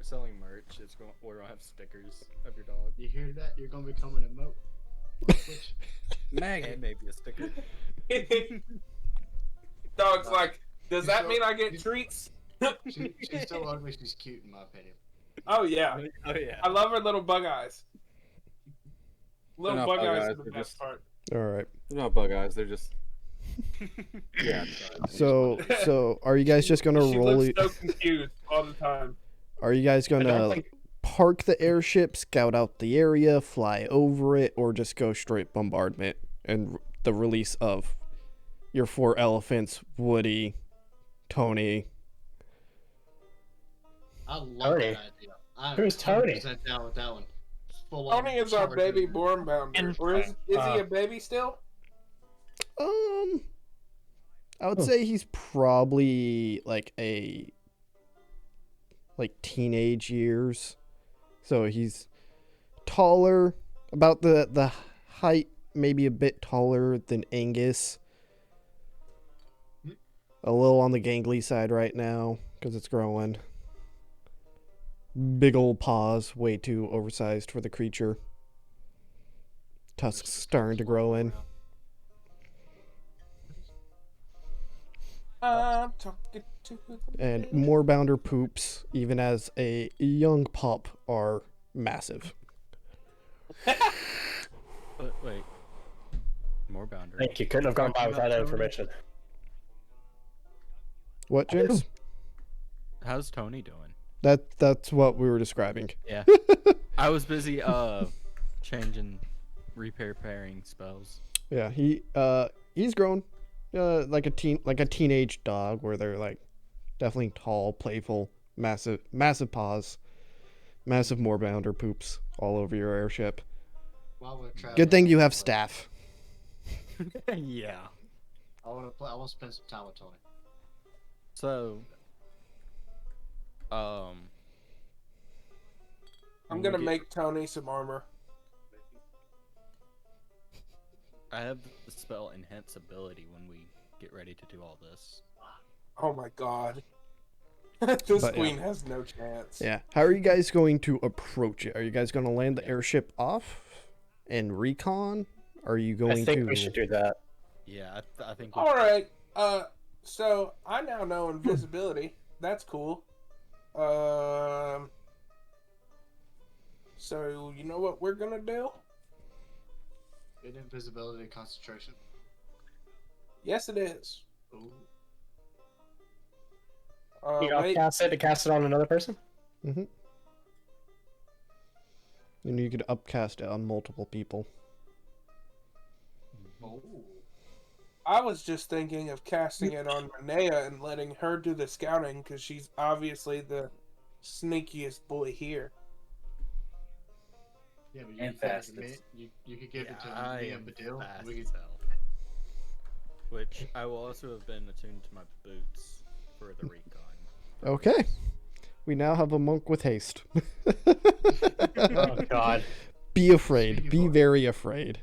selling merch, it's going. We're gonna have stickers of your dog. You hear that? You're gonna become an emote. On Twitch. And maybe a sticker. Dog's like, does that mean I get treats? She's so ugly. She's cute in my opinion. Oh yeah, Oh yeah. I love her little bug eyes. Little They're not bug bug eyes eyes, are the they're best just- part. All right. They're not bug eyes. They're just. Yeah. So are you guys just gonna She roll? looks so confused all the time. Are you guys gonna think- park the airship, scout out the area, fly over it, or just go straight bombardment and the release of your 4 elephants, Woody, Tony? I love Tony. that idea. I'm Who's Tony? 100% down with that one. Full on Tony is our charger. baby born bounder. Or is he a baby still? I would say he's probably like teenage years. So he's taller, about the height, maybe a bit taller than Angus. A little on the gangly side right now because it's growing. Big old paws, way too oversized for the creature. Tusks starting to grow in. I'm talking to the And baby. moorbounder poops, even as a young pup, are massive. Wait. More boundary. Thank you. Couldn't have gone by without that information. What, James? How's Tony doing? That's what we were describing. Yeah. I was busy changing, repairing spells. Yeah, he's grown, like a teenage dog, where they're like definitely tall, playful, massive paws, massive moorbounder poops all over your airship. While we're traveling, Good thing you have staff. Yeah. I want to play. I want to spend some time with Tony. So, I'm when gonna we get- make Tony some armor. I have the spell enhance ability when we get ready to do all this. Oh my god. This But, yeah. queen has no chance. Yeah. How are you guys going to approach it? Are you guys going to land the airship off and recon? Are you going I think to? we should do that. Yeah, I think. we- All right. So I now know invisibility. That's cool. So you know what we're gonna do? Good invisibility and concentration. Yes, it is. Ooh. You Wait. upcast it to cast it on another person? Mm-hmm. And you could upcast it on multiple people. Oh. I was just thinking of casting it on Maanea and letting her do the scouting because she's obviously the sneakiest boy here. Yeah, but you And could give it to me. fastest. You could give it to I me am and Badil. fast We as could. hell. Which I will also have been attuned to my boots for the recon. Okay. We now have a monk with haste. Oh god. Be afraid. Be very afraid.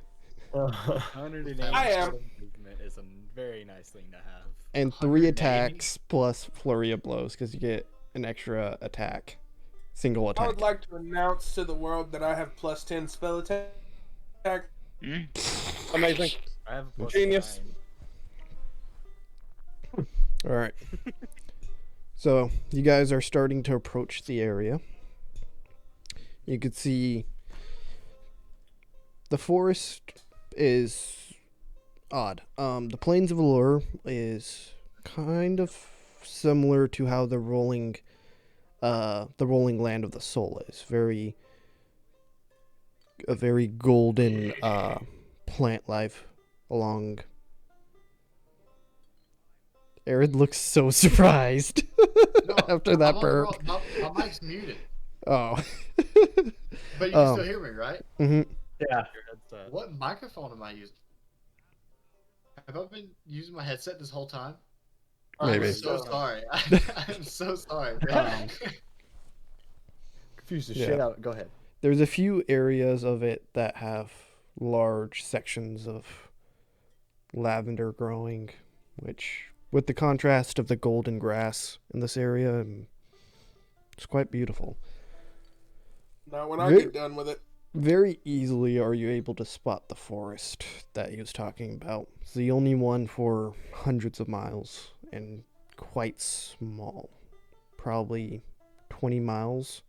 180 I am. movement is a very nice thing to have. And 3 180? attacks plus flurry of blows because you get an extra attack. Single I attack. would like to announce to the world that I have +10 spell attack. Mm. Amazing. I have a plus Genius. 9. All right. So you guys are starting to approach the area. You could see the forest is odd. The Plains of Allure is kind of similar to how the rolling land of the soul is. A very golden plant life along. Aaron looks so surprised after that burp. My mic's muted. Oh. But you can still hear me, right? Mm-hmm. Yeah. What microphone am I using? Have I been using my headset this whole time? Maybe. I'm so sorry. I'm so sorry. Confused the Yeah. shit out. Go ahead. There's a few areas of it that have large sections of lavender growing, which, with the contrast of the golden grass in this area, it's quite beautiful. Now, when I get done with it. Very easily are you able to spot the forest that he was talking about. It's the only one for hundreds of miles and quite small. Probably 20 miles.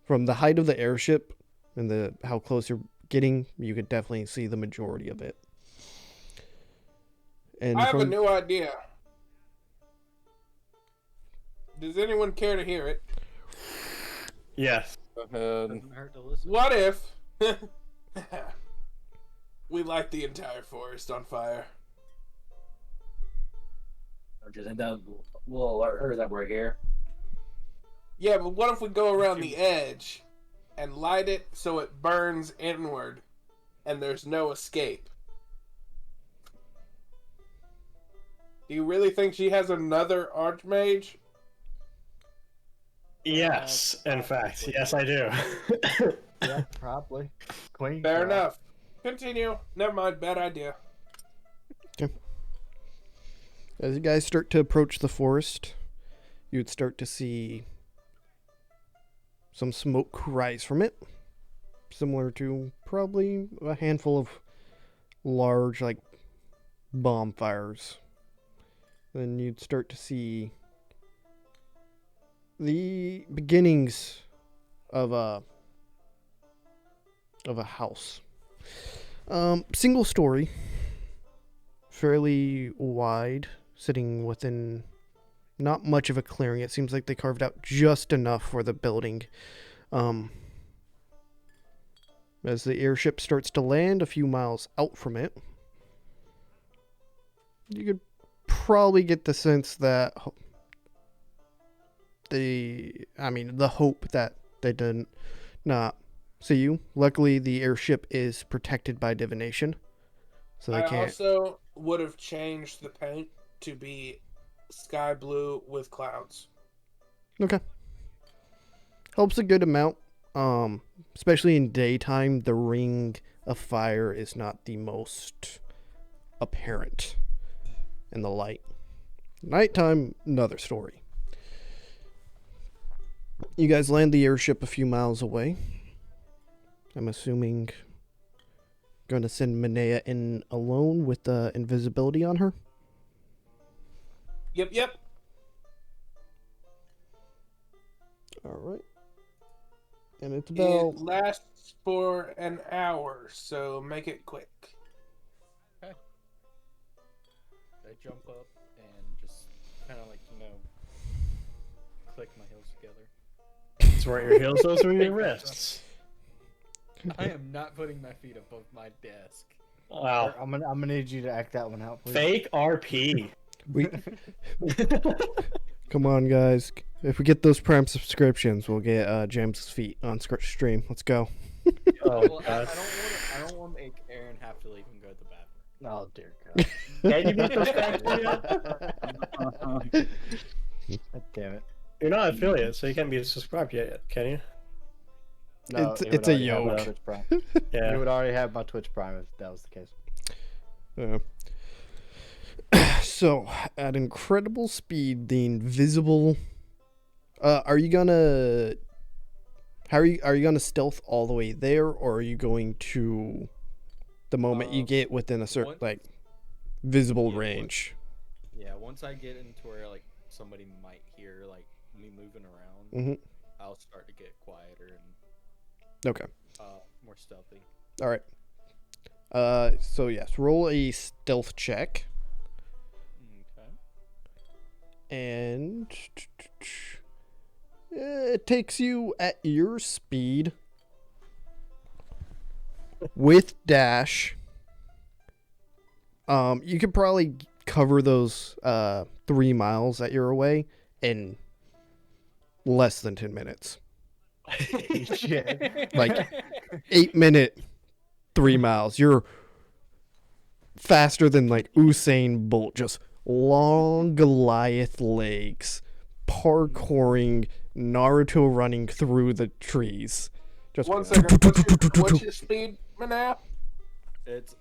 From the height of the airship and how close you're getting, you could definitely see the majority of it. And I have a new idea. Does anyone care to hear it? Yes. Go ahead. Doesn't hurt to listen. What if we light the entire forest on fire? Just we'll alert her that we're here. Yeah, but what if we go around the edge and light it so it burns inward and there's no escape? Do you really think she has another archmage? Yes, in fact. Yes, I do. Yeah, probably. Queen. Fair enough. Continue. Never mind. Bad idea. as you guys start to approach the forest, you'd start to see some smoke rise from it, similar to probably a handful of large, like, bonfires. Then you'd start to see the beginnings of a house. Single story, fairly wide, sitting within not much of a clearing. It seems like they carved out just enough for the building. As the airship starts to land a few miles out from it, you could probably get the sense that the hope that they did not see you. Luckily, the airship is protected by divination, so they I can't. also would have changed the paint to be sky blue with clouds. Okay. Helps a good amount. Especially in daytime, the ring of fire is not the most apparent in the light. Nighttime, another story. You guys land the airship a few miles away. I'm assuming gonna send Maanea in alone with the invisibility on her. Yep. Alright. And it's about... It lasts for an hour, so make it quick. I jump up and just kind of click my heels together. That's where your heels, those are your wrists. I am not putting my feet above my desk. Wow. I'm gonna need you to act that one out, please. Fake RP. Come on, guys. If we get those Prime subscriptions, we'll get James' feet on stream. Let's go. Well, I don't want to make Aaron have to leave and go to the bathroom. Oh dear God. Can you be subscribed yet? God damn it. You're not affiliate, so you can't be subscribed yet, can you? No, It's- it it's would a already have my yoke. Twitch Prime. Yeah. You would already have my Twitch Prime if that was the case. Yeah. So, at incredible speed, the invisible... are you gonna... Are you gonna stealth all the way there, or are you going to... The moment you get within a certain, visible range? Yeah, once I get into where, somebody might hear, me moving around, I'll start to get quieter and Okay. more stealthy. Alright. So yes, roll a stealth check. Okay. And it takes you at your speed with dash. You could probably cover those 3 miles that you're away in less than 10 minutes. Shit. Like 8-minute 3 miles. You're faster than like Usain Bolt, just long Goliath legs, parkouring, Naruto running through the trees. Just 1 second. What's your speed, Maanea? It's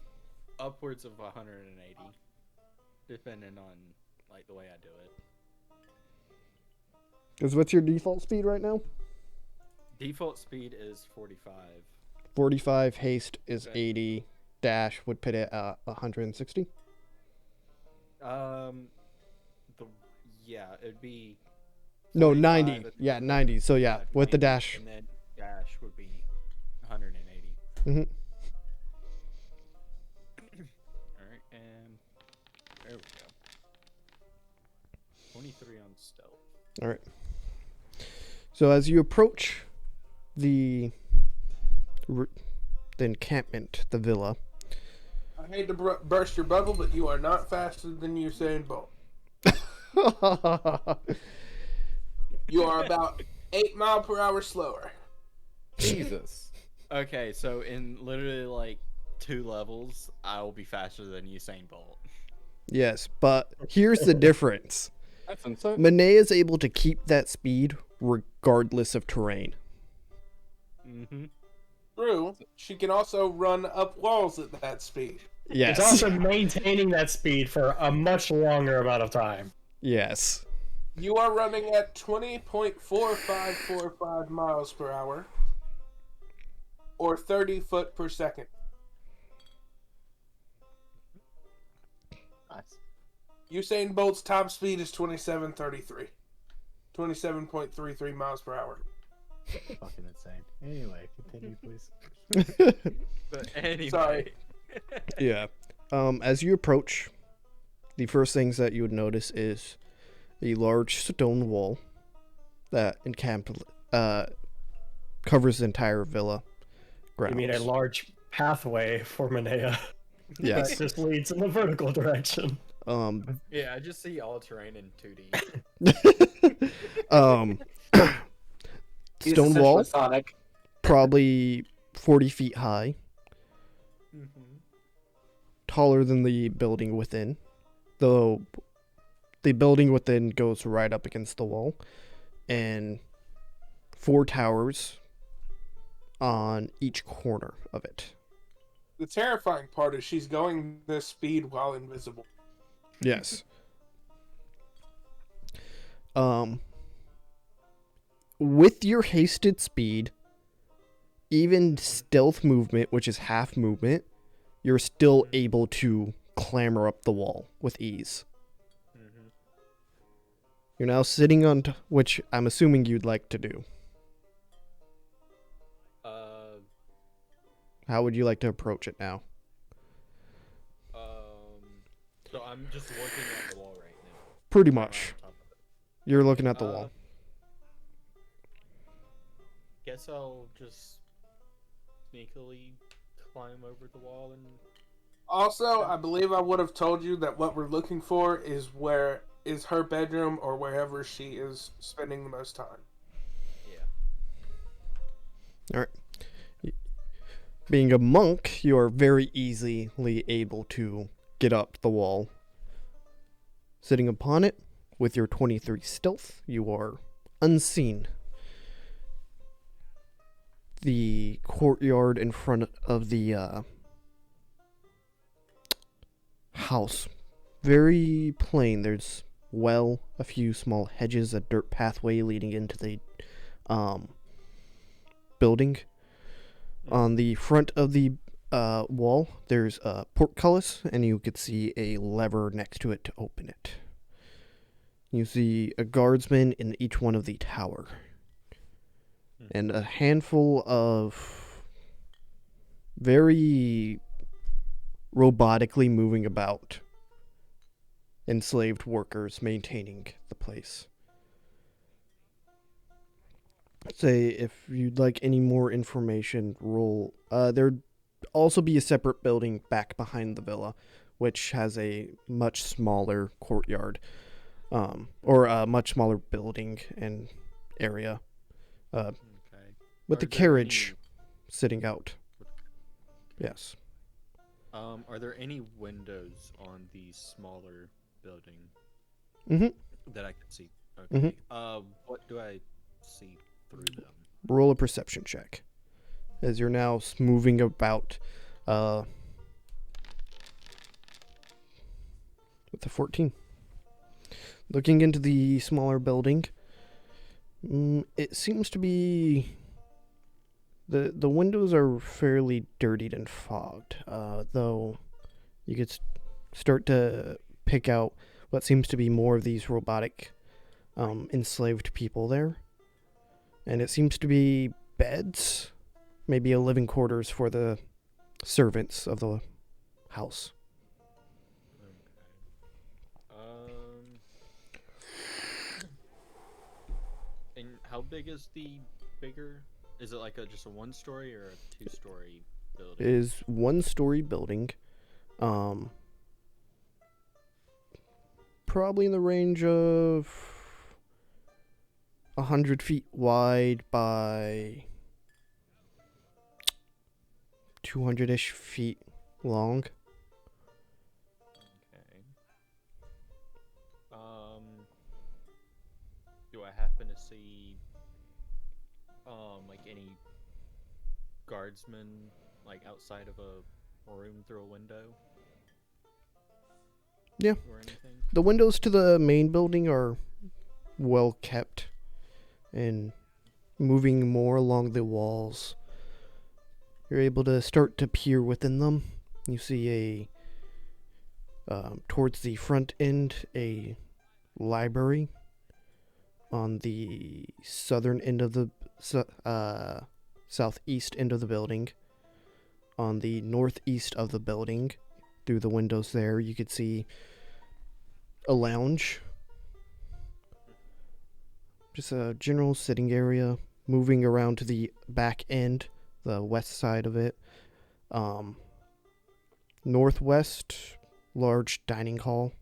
upwards of 180, depending on like the way I do it. Because what's your default speed right now? Default speed is 45. 45, haste is Okay. 80, dash would put it at 160. It'd be No, 45 90. at the Yeah, default. 90. So yeah, with the 90, dash. and then dash would be 180. Hmm. All right, and there we go. 23 on stealth. All right. So as you approach the encampment, the villa, I hate to burst your bubble, but you are not faster than Usain Bolt. You are about 8 miles per hour slower. Jesus. Okay, so in literally like 2 levels, I will be faster than Usain Bolt. yes, but here's the difference. That's insane. Maanea is able to keep that speed regardless of terrain. Mm-hmm. True, she can also run up walls at that speed. Yes. It's also maintaining that speed for a much longer amount of time. Yes. You are running at 20.4545 miles per hour, or 30 foot per second. Nice. Usain Bolt's top speed is 27.33. 27.33 miles per hour. Fucking insane. Anyway, continue, please. But anyway. Sorry. Yeah. As you approach, the first things that you would notice is a large stone wall that covers the entire villa grounds. You mean a large pathway for Maanea Yes. that just leads in the vertical direction. Yeah, I just see all terrain in 2D. He's Stone wall, essentially Sonic. probably 40 feet high, Mm-hmm. taller than the building within, though the building within goes right up against the wall, and 4 towers on each corner of it. The terrifying part is she's going this speed while invisible. Yes. With your hasted speed, even stealth movement, which is half movement, you're still able to clamber up the wall with ease. Mm-hmm. You're now sitting on, which I'm assuming you'd like to do. How would you like to approach it now? So I'm just looking at the wall right now. Pretty I'm much. on top of it. You're looking at the wall. Guess I'll just sneakily climb over the wall and. Also, I believe I would have told you that what we're looking for is where is her bedroom or wherever she is spending the most time. Yeah. Alright. Being a monk, you are very easily able to get up the wall. Sitting upon it, with your 23 stealth, you are unseen. The courtyard in front of the house, very plain. There's a few small hedges, a dirt pathway leading into the building. On the front of the wall, there's a portcullis, and you could see a lever next to it to open it. You see a guardsman in each one of the tower, and a handful of very robotically moving about enslaved workers maintaining the Marketplace. Say if you'd like any more information, roll. There'd also be a separate building back behind the villa, which has a much smaller courtyard, or a much smaller building and area, Okay. with the Are there carriage any- sitting out. Yes. Are there any windows on the smaller building Mm-hmm. that I can see? Okay. What do I see through them? Roll a perception check, as you're now moving about. With a 14. Looking into the smaller building, it seems to be the windows are fairly dirtied and fogged, though you could start to pick out what seems to be more of these robotic enslaved people there. And it seems to be beds, maybe a living quarters for the servants of the house. And how big is the bigger? Is it like just a 1-story or a 2-story building? It is 1-story building, probably in the range of 100 feet wide by 200-ish feet long. Okay. Do I happen to see like any guardsmen like outside of a room through a window? Yeah. Or anything? The windows to the main building are well kept and moving more along the walls. You're able to start to peer within them. You see towards the front end, a library. On the southern end of the southeast end of the building. On the northeast of the building, through the windows there, you could see a lounge. Just a general sitting area. Moving around to the back end, the west side of it. Northwest, large dining hall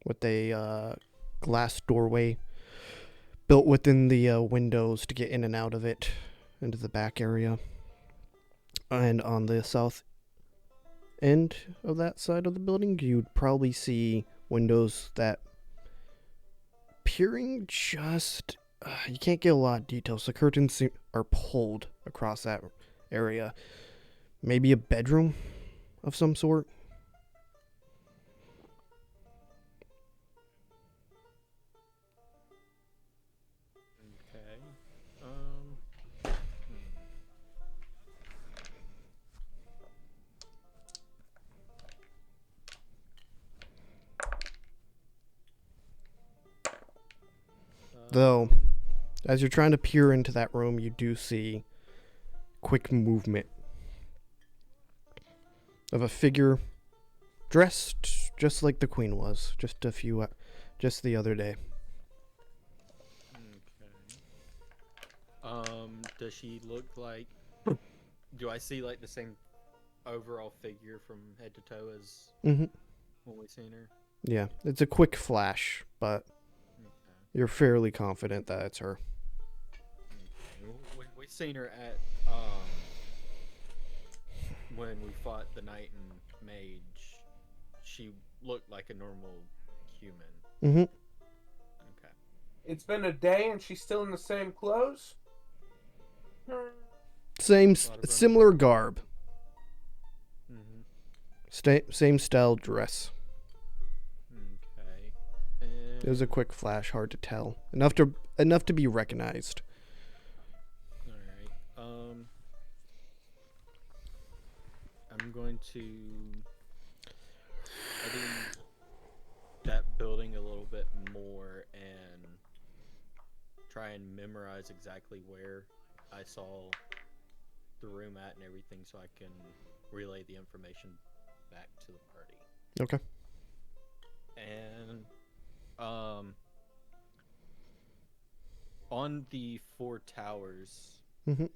with a glass doorway built within the windows to get in and out of it into the back area. And on the south end of that side of the building, you'd probably see windows that peering just you can't get a lot of details. The curtains are pulled across that area. Maybe a bedroom of some sort. Okay. Though, as you're trying to peer into that room, you do see quick movement of a figure dressed just like the queen was, just the other day. Okay. Does she look like? Do I see like the same overall figure from head to toe as Mm-hmm. when we seen her? Yeah, it's a quick flash, but you're fairly confident that it's her. We seen her at when we fought the knight and mage. She looked like a normal human. Mm-hmm. Okay. It's been a day and she's still in the same clothes? Similar garb. Mm-hmm. Same style dress. Okay. It was a quick flash, hard to tell. Enough to be recognized. All right. I'm going to study that building a little bit more and try and memorize exactly where I saw the room at and everything, so I can relay the information back to the party. Okay. And on the 4 towers, Mhm.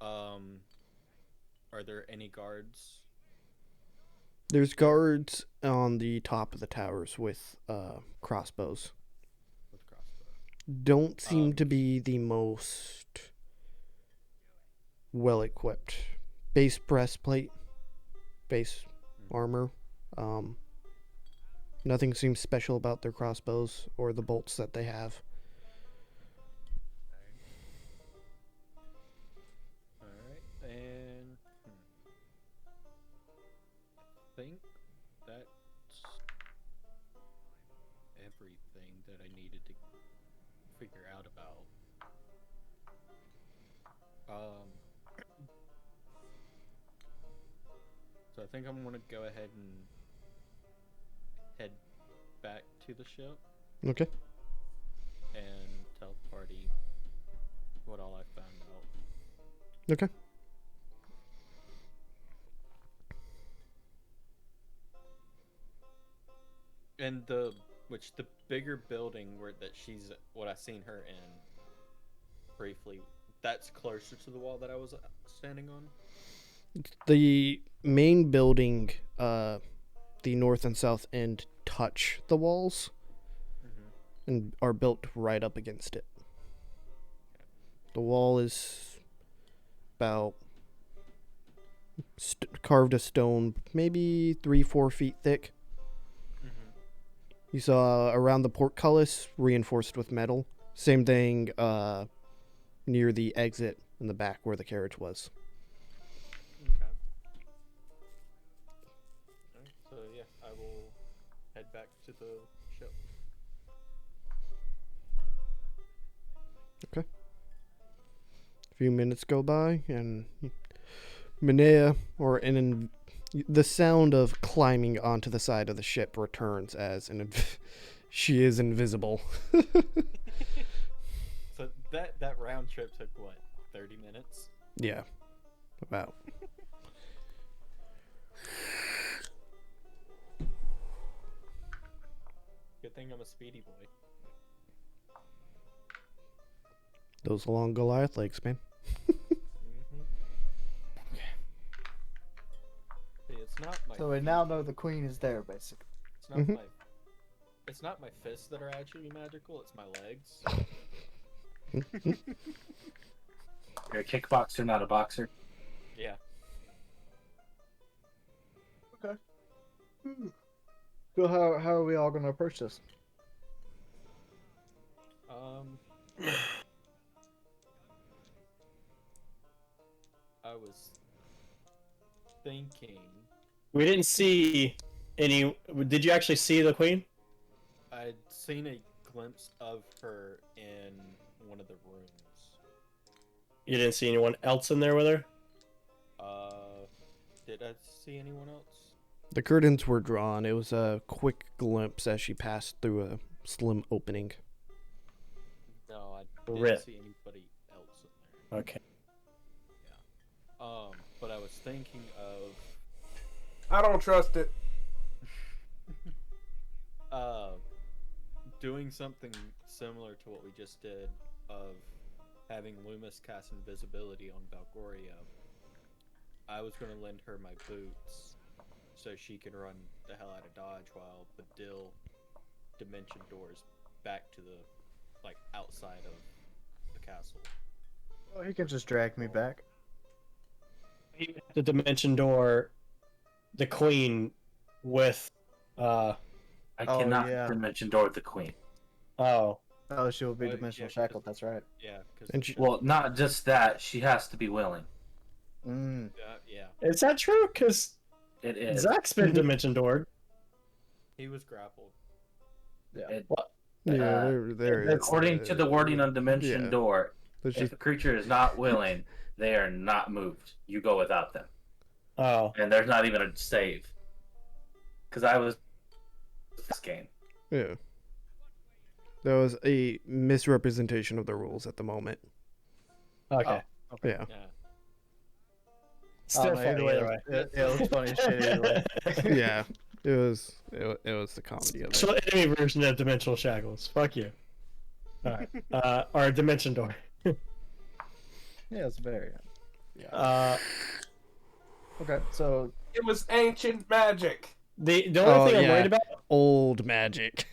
are there any guards? There's guards on the top of the towers with crossbows. With crossbows. Don't seem to be the most well equipped. Base breastplate, base armor. Nothing seems special about their crossbows or the bolts that they have. Alright, and I think that's everything that I needed to figure out about. So I think I'm gonna go ahead and head back to the ship Okay. and tell the party what all I found out. Okay. And the bigger building that she's what I seen her in briefly, that's closer to the wall that I was standing on. The main building, the north and south end touch the walls and are built right up against it. The wall is about carved a stone, maybe 3-4 feet thick. You saw around the portcullis, reinforced with metal. Same thing near the exit in the back where the carriage was. Okay. Alright, so yeah, I will head back to the ship. Okay. A few minutes go by, and Maanea, the sound of climbing onto the side of the ship returns as she is invisible. So that round trip took what, 30 minutes? Yeah, about. Good thing I'm a speedy boy. Those long Goliath legs, man. See, it's not my So we feet. now know the queen is there, basically. It's not my. It's not my fists that are actually magical. It's my legs. You're a kickboxer, not a boxer. Yeah. Okay. So how are we all going to approach this? I was thinking. We didn't see any. Did you actually see the queen? I'd seen a glimpse of her in one of the rooms. You didn't see anyone else in there with her? Did I see anyone else? The curtains were drawn. It was a quick glimpse as she passed through a slim opening. No, I didn't Rip. see anybody else in there. Okay. But I was thinking of I don't trust it. doing something similar to what we just did of having Lumis cast invisibility on Valgoria. I was going to lend her my boots so she can run the hell out of dodge while Badil dimension doors back to the outside of the castle. Well, he can just drag me back. The dimension door, the queen with, I cannot yeah. dimension door the queen. oh, Oh, she will be Oh, dimensional yeah, shackled. That's right. Yeah, because And she, Well, not just that, she has to be willing. yeah, is that true? Because It is. Zach's been dimension doored. he was grappled. It- yeah, there it is. according to the wording on dimension yeah. door, But she, if a creature is not willing, they are not moved. You go without them. Oh, And there's not even a save. Because I was this game. yeah. That was a misrepresentation of the rules at the moment. okay. Yeah. Yeah. Still no, funny either way. It looks funny as shit either way. Yeah. It was the comedy of it. Actual enemy version of dimensional shackles. Fuck you. Alright. Or a dimension door. Yeah, it's very. Okay, so It was ancient magic. The only thing I'm worried about. Old magic.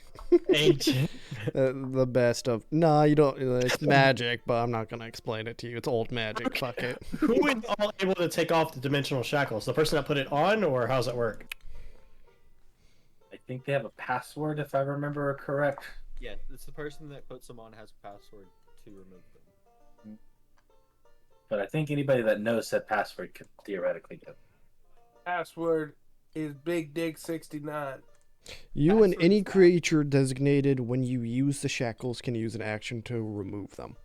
Ancient. The best of. Nah, you don't. It's magic, but I'm not gonna explain it to you. It's old magic. Fuck it. Who is all able to take off the dimensional shackles? The person that put it on, or how's it work? I think they have a password, if I remember correct. Yeah, it's the person that puts them on has a password to remove them. But I think anybody that knows said password could theoretically do it. Password is Big Dick 69. You and any creature designated when you use the shackles can use an action to remove them.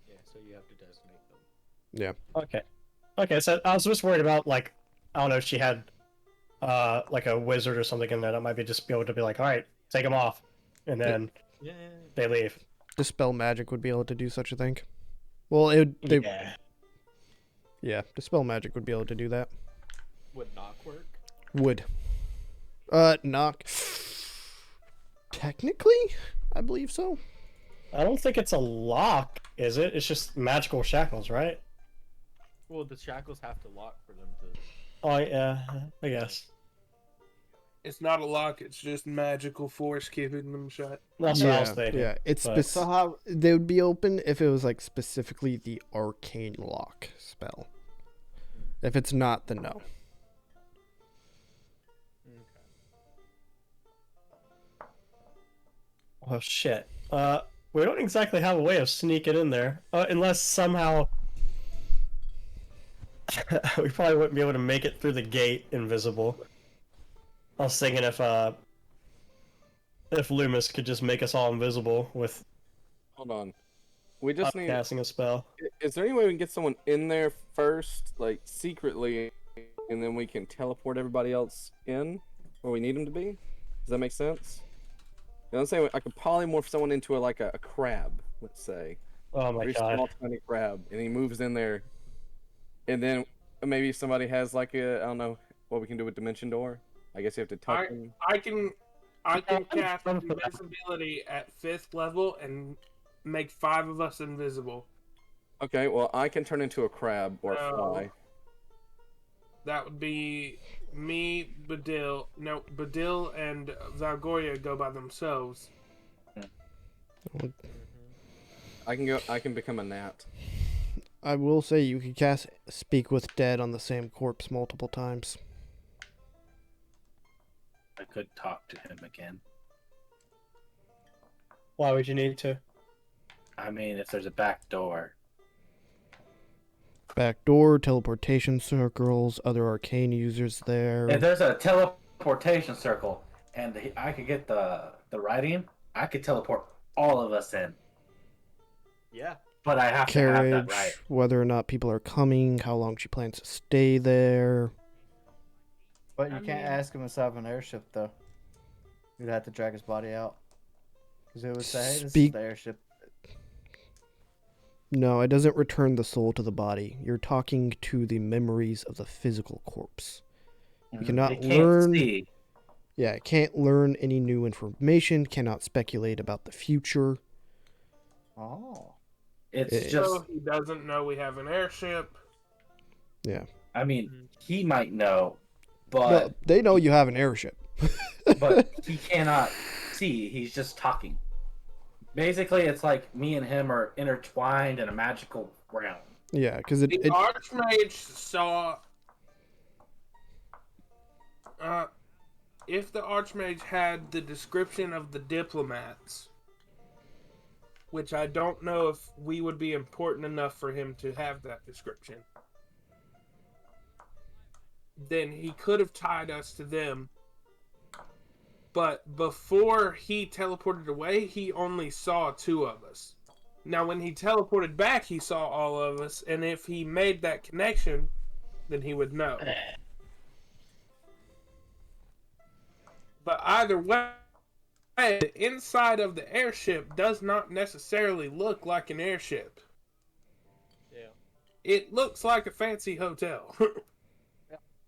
Yeah, so you have to designate them. Yeah. Okay, so I was just worried about, like, I don't know if she had, like a wizard or something in there that might be just be able to be like, alright, take them off. And then they leave. Dispel magic would be able to do such a thing. Well, Dispel magic would be able to do that. Would knock work? Would. Knock. Technically, I believe so. I don't think it's a lock, is it? It's just magical shackles, right? Well, the shackles have to lock for them to. Oh, yeah, I guess. It's not a lock, it's just magical force keeping them shut. That's what I was thinking. Yeah, it's but- so how? they would be open if it was like specifically the arcane lock spell. If it's not, then no. Oh shit. We don't exactly have a way of sneaking in there, unless somehow we probably wouldn't be able to make it through the gate invisible. I was thinking if Lumis could just make us all invisible with Hold on. We just need. casting a spell. Is there any way we can get someone in there first, like secretly, and then we can teleport everybody else in where we need them to be? Does that make sense? You know what I'm saying? I could polymorph someone into a crab, let's say. Oh my Very god. small, tiny crab, and he moves in there, and then maybe somebody has I don't know what we can do with Dimension Door. I guess you have to touch him. I can cast invisibility at 5th level and make 5 of us invisible. Okay, well I can turn into a crab or a fly. That would be me, Badil. No, Badil and Valgoria go by themselves. I can become a gnat. I will say you could cast Speak with Dead on the same corpse multiple times. I could talk to him again. Why would you need to? I mean, if there's a back door. Back door, teleportation circles, other arcane users there. If there's a teleportation circle and I could get the writing, I could teleport all of us in. Yeah. But I have to have Carriage, that right. whether or not people are coming, how long she plans to stay there. But you can't ask him inside of an airship, though. You'd have to drag his body out. Because it would say, hey, this is the airship. No, it doesn't return the soul to the body. You're talking to the memories of the physical corpse. You cannot It can't learn. see. Yeah, it can't learn any new information, cannot speculate about the future. Oh. It's So just. he doesn't know we have an airship. Yeah. I mean, he might know, but Well, they know you have an airship. but he cannot see. He's just talking. Basically, it's like me and him are intertwined in a magical realm. Yeah, because The Archmage saw. If the Archmage had the description of the diplomats, which I don't know if we would be important enough for him to have that description, then he could have tied us to them. But before he teleported away, he only saw 2 of us. Now, when he teleported back, he saw all of us, and if he made that connection, then he would know. But either way, the inside of the airship does not necessarily look like an airship. Yeah. It looks like a fancy hotel.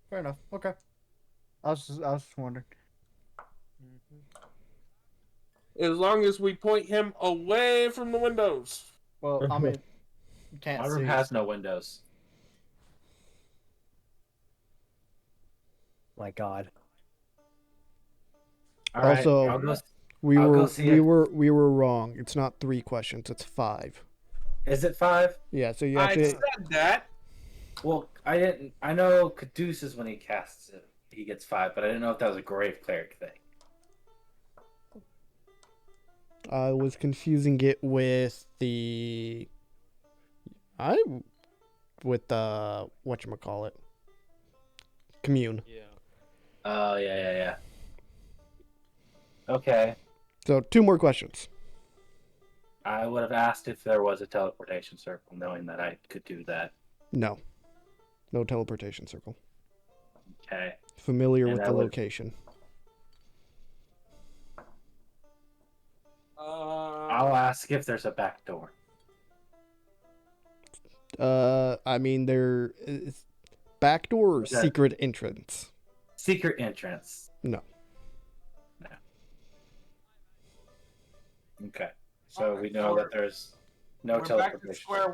Fair enough. Okay. I was just wondering. As long as we point him away from the windows. Well, I mean, you can't My room see. has no windows. My God. All right, Also, I'll go- We I'll go were see we it. were wrong. It's not 3 questions. It's 5. Is it 5? Yeah. So you I actually. said that. Well, I didn't. I know Caduceus when he casts it, he gets 5, but I didn't know if that was a grave cleric thing. I was confusing it with the. With the whatchamacallit. Commune. Yeah. Oh yeah. Okay, So 2 more questions. I would have asked if there was a teleportation circle, knowing that I could do that. No. No teleportation circle. Okay. Familiar And with I the would- location. I'll ask if there's a back door. I mean there is backdoor or Okay. secret entrance. Secret entrance. No. Okay. So Alright, we know so that there's no We're back to teleportation. square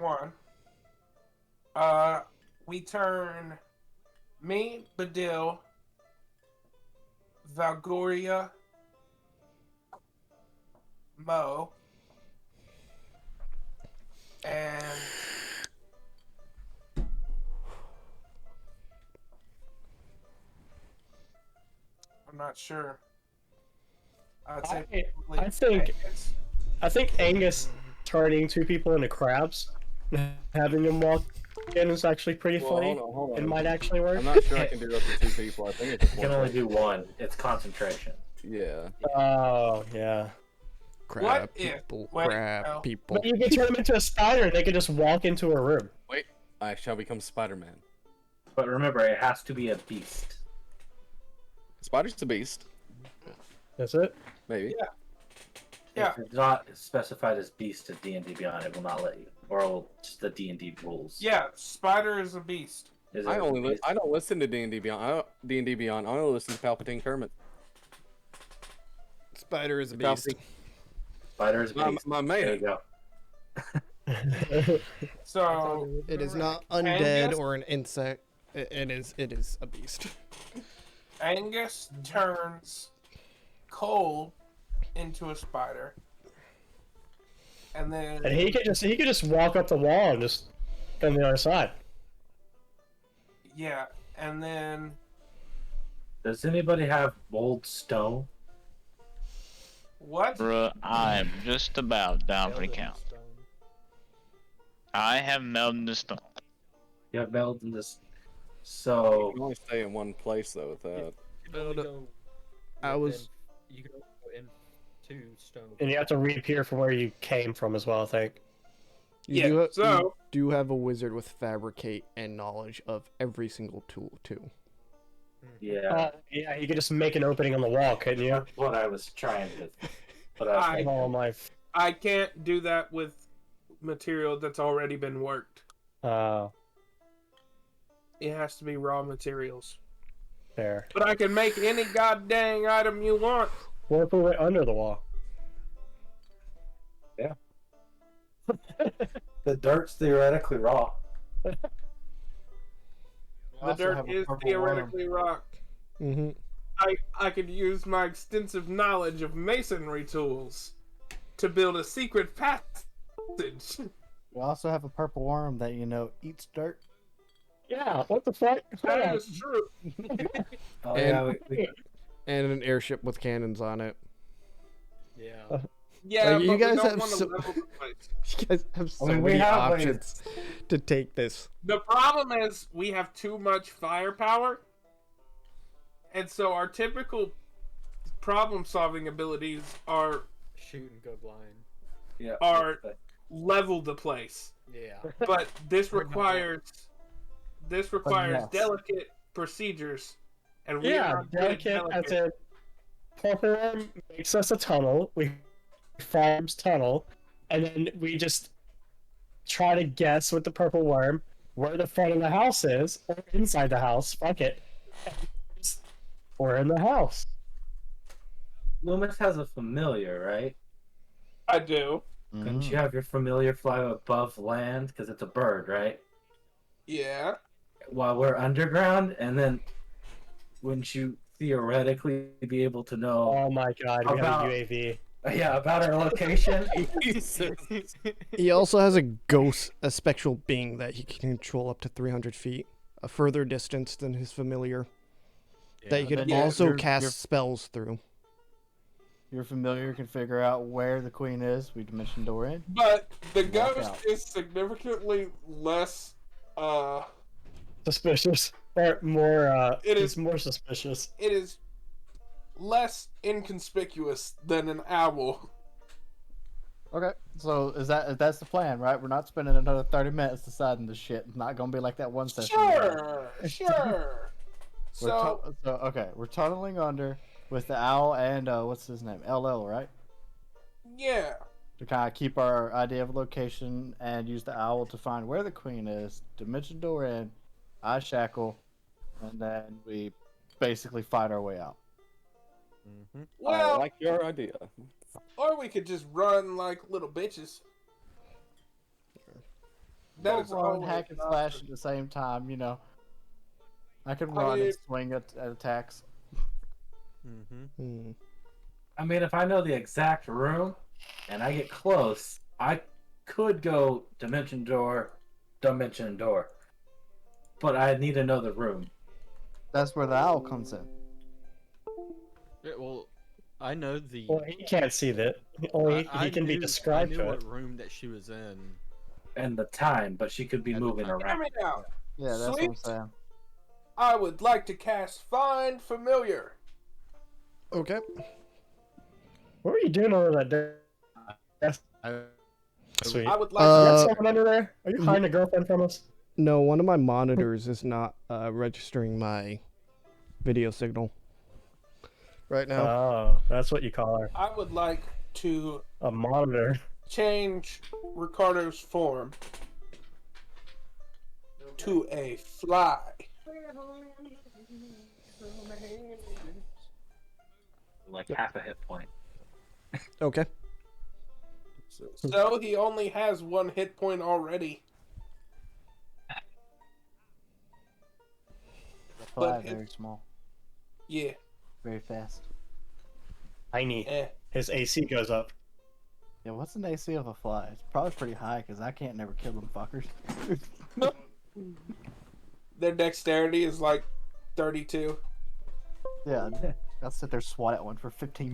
one. We turn me, Badil, Valgoria, Mo, and I'm not sure. I'd say I think Angus turning 2 people into crabs, having them walk in is actually pretty Well, funny. hold It on. might actually work. I'm not sure I can do up to 2 people. I think it's You can only do 1. It's concentration. Yeah. Oh yeah. Crab if- people. wait, Crab no. people. But you can turn them into a spider. They can just walk into a room. I shall become Spider-Man. But remember, it has to be a beast. Spider's the beast. That's it. Maybe. Yeah. If it's not specified as beast at D&D Beyond, it will not let you. Or it will, just the D&D rules. Yeah, Spider is a beast. Is it I a beast? don't listen to D&D Beyond. D&D Beyond. I only listen to Palpatine Kermit. Spider is a beast. beast. Spider is a beast. My There you man. go. So It is not undead Angus? or an insect. It is a beast. Angus turns Cole into a spider, and then And he could just walk up the wall and just on the other side. yeah, and then Does anybody have mold stone? what? Bruh, I'm just about down for the count. I have melted the stone. You have meld in this. You So can only stay in one place though with that. You can only go I was- You can only go into stone. And you have to reappear from where you came from as well, I think. Yeah, you so- do have a wizard with fabricate and knowledge of every single tool too. yeah, Yeah, you could just make an opening on the wall, couldn't you? that's what I was trying to. But I was I- thinking. Oh my. I can't do that with material that's already been worked. It has to be raw materials. There. But I can make any goddamn item you want. What if we went under the wall? The dirt's theoretically raw. The dirt is theoretically rock. Mm-hmm. I could use my extensive knowledge of masonry tools to build a secret passage. We also have a purple worm that eats dirt. Yeah, what the fuck? That is true. Oh And- yeah, And an airship with cannons on it. Yeah. Yeah, you but guys we don't have want to so- level the place. You guys have so mean, we many have ways- options to take this. The problem is we have too much firepower, and so our typical problem-solving abilities are Shoot and go blind. yeah. are level the place. Yeah. But this Pretty much. requires yes. delicate procedures, and we Yeah, are not good at delicate as in Purple Worm makes us a tunnel, we farms tunnel, and then we just try to guess with the Purple Worm where the front of the house is, or inside the house, fuck it. And just- We're in the house. Lumis has a familiar, right? I do. Couldn't you have your familiar fly above land because it's a bird, right? Yeah. While we're underground, and then wouldn't you theoretically be able to know? Oh my god, we have About- a UAV. Yeah, about our location. He also has a ghost, a spectral being that he can control up to 300 feet, a further distance than his familiar. That he Yeah, could then also you're- cast you're- spells through. Your familiar can figure out where the queen is. We dimension door in. But the Walk ghost out. is significantly less Suspicious. Or more, It it's is- more suspicious. it is less inconspicuous than an owl. Okay, so is that's the plan, right? We're not spending another 30 minutes deciding this shit. It's not gonna be like that one session. Sure. So Okay, we're tunneling under with the owl and what's his name? LL, right? yeah. To kind of keep our idea of location and use the owl to find where the queen is, dimension door in, eye shackle, and then we basically fight our way out. Mm-hmm. I Well, like your idea. or we could just run like little bitches. That Both is run, always hack and an slash option. at the same time, you know. I can I run mean- and swing at attacks. Mm-hmm. Hmm. I mean, if I know the exact room and I get close, I could go dimension door. But I need to know the room. That's where the owl comes in. Yeah, well, I know the. Well, he can't see that. Only I he can be knew- described I to knew it. what room that she was in. And the time, but she could be At the moving time. Hear around. me out. Yeah, that's what I'm Sweet. saying. I would like to cast Find Familiar. Okay. What were you doing over that day? That's sweet. I would like You got Uh, someone under there? Are you hiding a girlfriend from us? No, one of my monitors is not registering my video signal right now. Oh, that's what you call her. I would like to A monitor. change Ricardo's form to a fly. Like half a hit point. Okay. So he only has 1 hit point already. The fly But very small, Yeah. very fast. Tiny. Eh. His AC goes up. Yeah, what's an AC of a fly? It's probably pretty high because I can't never kill them fuckers. Their dexterity is like 32. Yeah, I'll sit there swat at one for 15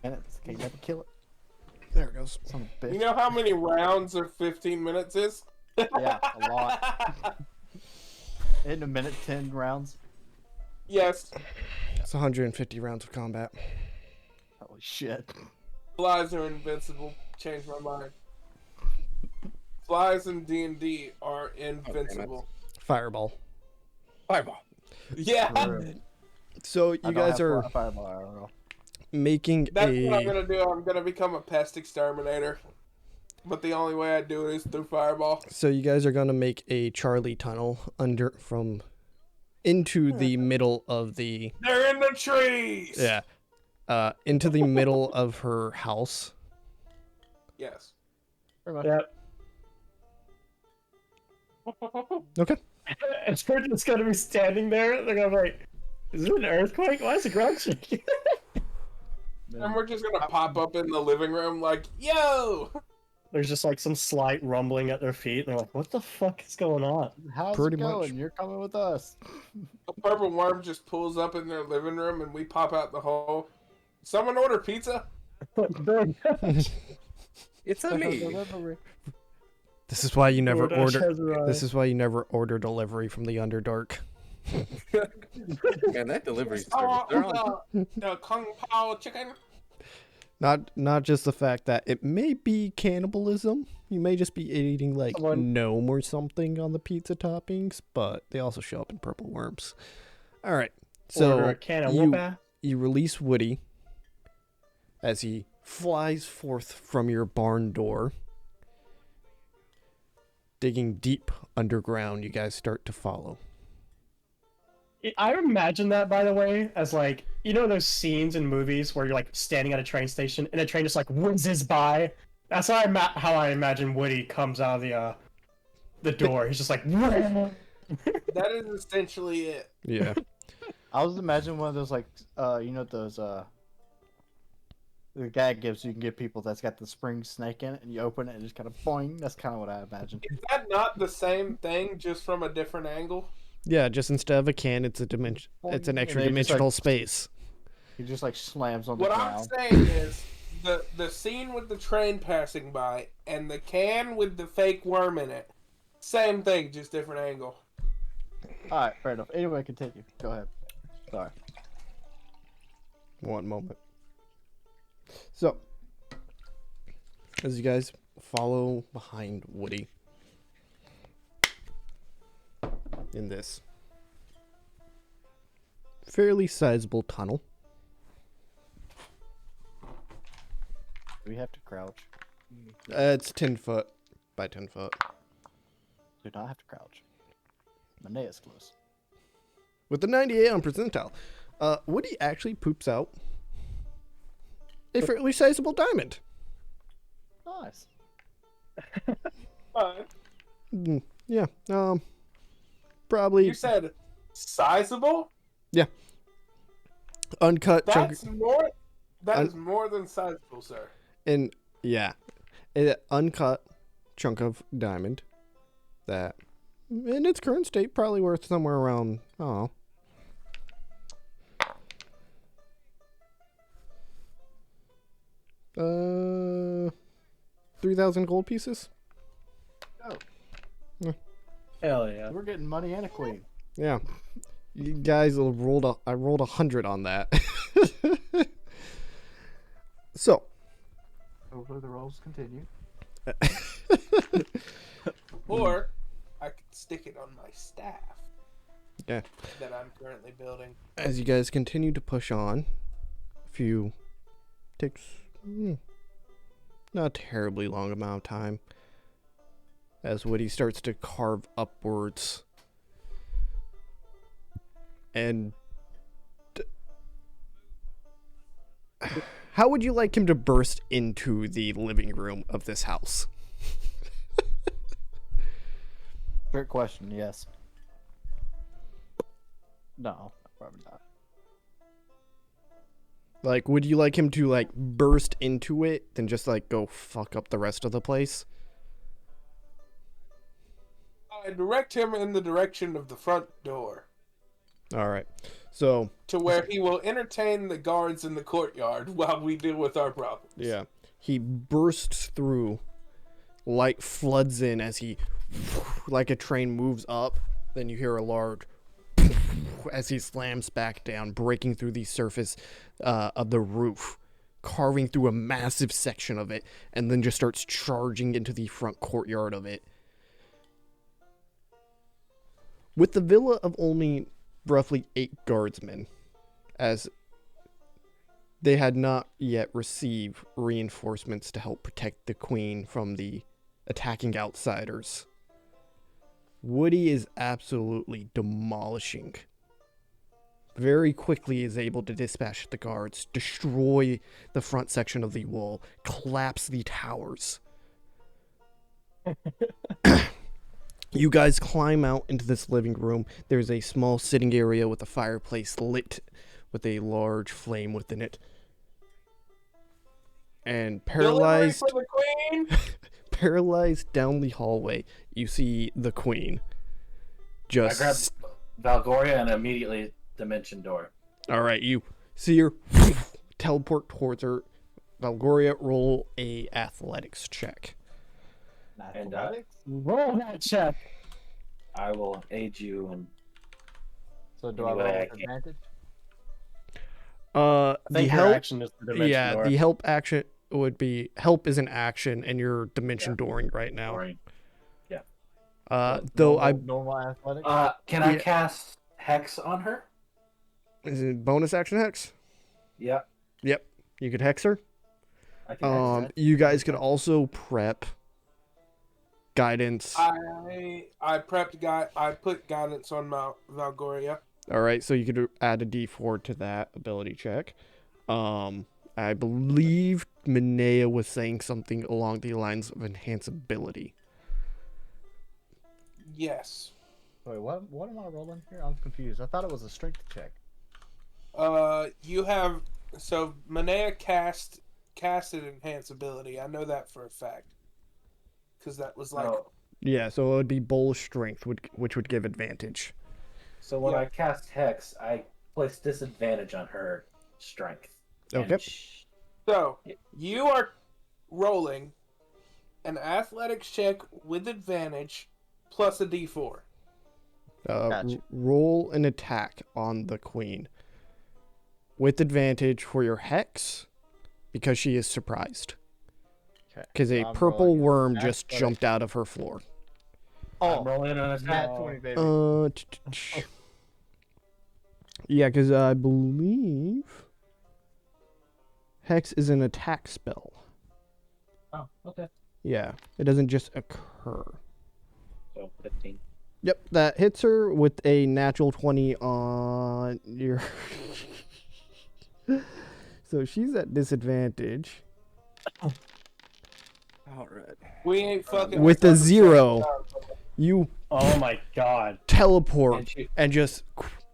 minutes. Can't never kill it. There it goes. Son of a bitch. You know how many rounds of 15 minutes is? Yeah, a lot. In a minute, 10 rounds. Yes. It's 150 rounds of combat. Holy shit. Flies are invincible. Change my mind. Flies in D&D are invincible. Fireball. Fireball. Yeah. So you guys are Fireball arrow. making That's what I'm a. gonna do. I'm gonna become a pest exterminator. But the only way I do it is through fireball. So you guys are gonna make a Charlie tunnel into the middle of the They're in the trees. into the middle of her house. Yes. Yep. Okay. And we're just gonna be standing there. They're gonna be like, is it an earthquake? Why is the ground shaking? And we're just gonna pop up in the living room like, yo! There's just like some slight rumbling at their feet. And they're like, what the fuck is going on? How's Pretty it going? much. You're coming with us. A purple worm just pulls up in their living room and we pop out the hole. Someone order pizza? It's a me. Delivery. This is why you never DoorDash order. has arrived. This is why you never order delivery from the Underdark. Man, that delivery I service. They're on. want the Kung Pao chicken. Not just the fact that it may be cannibalism. You may just be eating like Someone- gnome or something on the pizza toppings, but they also show up in purple worms. All right, Order so a can of you Whoop-Ass. you release Woody as he flies forth from your barn door. Digging deep underground, you guys start to follow. I imagine that, by the way, as like, you know those scenes in movies where you're like standing at a train station and a train just like whizzes by. That's how I imagine Woody comes out of the door. He's just like, That is essentially it. Yeah. I was imagining one of those like those the gag gifts you can give people that's got the spring snake in it, and you open it and just kind of boing. That's kind of what I imagine. Is that not the same thing, just from a different angle? Yeah, just instead of a can, it's a dimension. It's an And extra they just, dimensional like, space. He just like slams on the What I'm ground. saying is, the scene with the train passing by and the can with the fake worm in it, same thing, just different angle. All right, fair enough. Anyway, continue. Go ahead. Sorry. One moment. So, as you guys follow behind Woody in this fairly sizable tunnel, Do we have to crouch? it's 10 foot by 10 foot. Do not have to crouch. Maanea's close. With the 98 on percentile, Woody actually poops out a fairly sizable diamond. Nice. Yeah, probably You said sizable? uncut chunk. That's more. That is more than sizable, sir. And yeah, an uncut chunk of diamond that, in its current state, probably worth somewhere around, I don't know, 3,000 gold pieces. hell yeah. We're getting money and a queen. Yeah, you guys rolled. I rolled 100 on that. So, Hopefully the rolls continue. Or I could stick it on my staff. Yeah. That I'm currently building. as you guys continue to push on, a few takes not a terribly long amount of time as Woody starts to carve upwards, and how would you like him to burst into the living room of this house? Great question. Yes. No, probably not. Like, would you like him to like burst into it, then just like go fuck up the rest of the place? I direct him in the direction of the front door, All right. So, to where he will entertain the guards in the courtyard while we deal with our problems. yeah, he bursts through. Light floods in as he, like a train moves up. Then you hear a large as he slams back down, breaking through the surface of the roof, carving through a massive section of it, and then just starts charging into the front courtyard of it. With the villa of only roughly 8 guardsmen, as they had not yet received reinforcements to help protect the queen from the attacking outsiders, Woody is absolutely demolishing. Very quickly is able to dispatch the guards, destroy the front section of the wall, collapse the towers. You guys climb out into this living room. There's a small sitting area with a fireplace lit with a large flame within it. And paralyzed, Delivery for the queen. paralyzed down the hallway, you see the queen. I grab Just Valgoria and immediately dimension door. all right. You see her teleport towards her. Valgoria, roll a athletics check. And Roll that check. I will aid you and So do I Anyway, roll I with can't. advantage? I The think your help. action is the dimension Yeah, door. the help action would be help is an action, and you're dimension dooring right now. Sorry. Though Normal athletics. Can I Yeah. cast Hex on her? is it bonus action hex? Yep. Yep, you could hex her. I can hex You guys could also prep guidance. I prepped I put guidance on my Valgoria. All right, so you could add a D4 to that ability check. I believe Maanea was saying something along the lines of enhanceability. Yes. Wait, what am I rolling here? I'm confused. I thought it was a strength check. You have so Maanea casted enhanceability. I know that for a fact because that was like No. Yeah, so it would be Bull Strength, which would give advantage. So when Yeah. I cast Hex, I place disadvantage on her strength. Okay. so. You are rolling an athletics check with advantage plus a D4. Gotcha. Roll an attack on the queen with advantage for your hex because she is surprised. Okay. Because a I'm purple rolling worm an just athletics. jumped out of her floor. I'm rolling an attack. Nat 20, baby. Yeah, because I believe hex is an attack spell. Oh, okay. Yeah, it doesn't just occur. So 15. Yep, that hits her with a natural 20 on your... So she's at disadvantage. All right. We ain't fucking With a 0, you Oh my god. teleport and just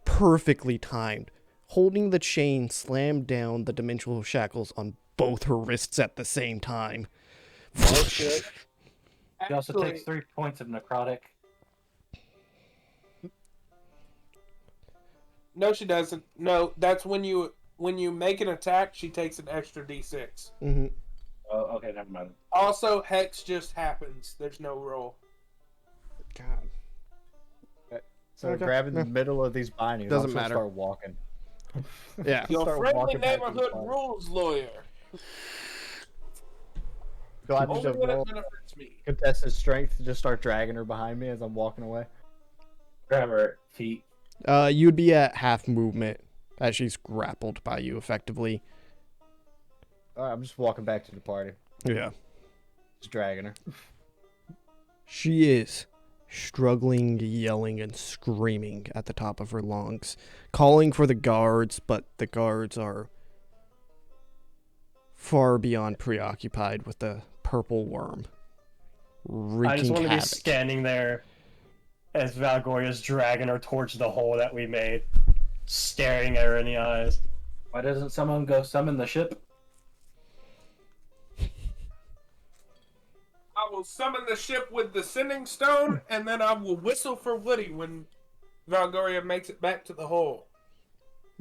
perfectly timed. Holding the chain, slammed down the dimensional shackles on both her wrists at the same time. She also Actually, takes 3 points of necrotic. no, she doesn't. No, that's when you make an attack, she takes an extra D6. Mm-hmm. Oh, okay, never mind. Also, Hex just happens. There's no roll. God. So Okay, grabbing no. the middle of these bindings, Doesn't I'm supposed to matter. start walking. Yeah. Your Start friendly walking back to the neighborhood party. rules lawyer. Do I need Only to when it roll benefits me. contested strength to just start dragging her behind me as I'm walking away? Grab her feet. You'd be at half movement as she's grappled by you effectively. Alright, I'm just walking back to the party. Yeah. Just dragging her. She is struggling, yelling, and screaming at the top of her lungs, calling for the guards, but the guards are far beyond preoccupied with the purple worm wreaking I just want to be havoc. standing there as Valgoria's dragging her towards the hole that we made, staring at her in the eyes. Why doesn't someone go summon the ship? I will summon the ship with the sending stone, and then I will whistle for Woody when Valgoria makes it back to the hole.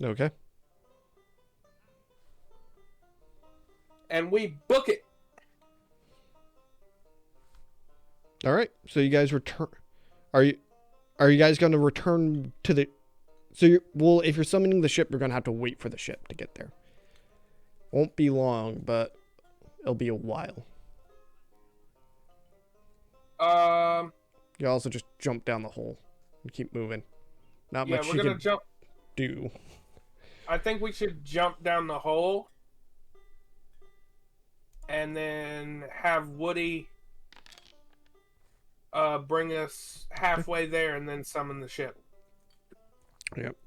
Okay. And we book it. All right. So you guys return. Are you guys going to return to the? So if you're summoning the ship, you're going to have to wait for the ship to get there. Won't be long, but it'll be a while. You also just jump down the hole and keep moving. Not Yeah, much we're you gonna can jump. do. I think we should jump down the hole, and then have Woody bring us halfway there, and then summon the ship. Yep.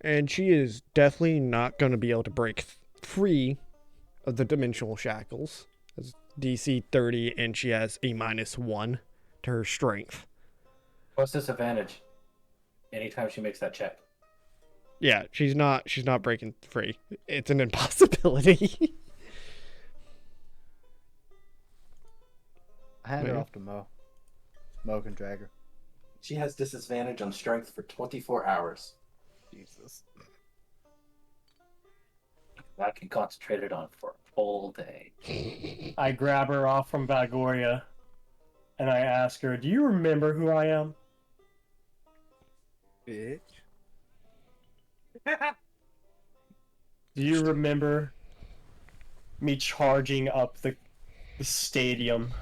And she is definitely not going to be able to break free of the dimensional shackles. It's DC 30, and she has a -1 to her strength. What's disadvantage? Anytime she makes that check. Yeah, she's not breaking free. It's an impossibility. I hand her Wait. off to Mo. Mo can drag her. She has disadvantage on strength for 24 hours. Jesus. I can concentrate it on for a whole day. I grab her off from Valgoria, and I ask her, "Do you remember who I am?" Bitch. Do you remember me charging up the stadium,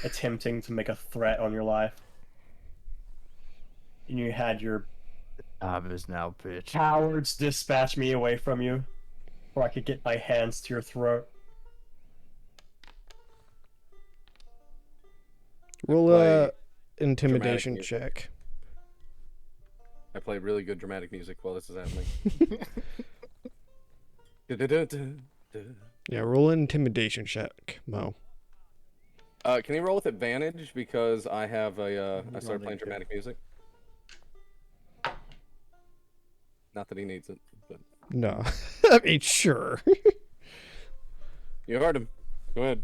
attempting to make a threat on your life? And you had your Time is now, bitch. cowards dispatch me away from you, or I could get my hands to your throat. Roll a play intimidation dramatic music. check. I play really good dramatic music while this is happening. Yeah, roll an intimidation check, Mo. Can you roll with advantage because I have I started playing dramatic music. Not that he needs it, but No. I mean, sure. you heard him. Go ahead.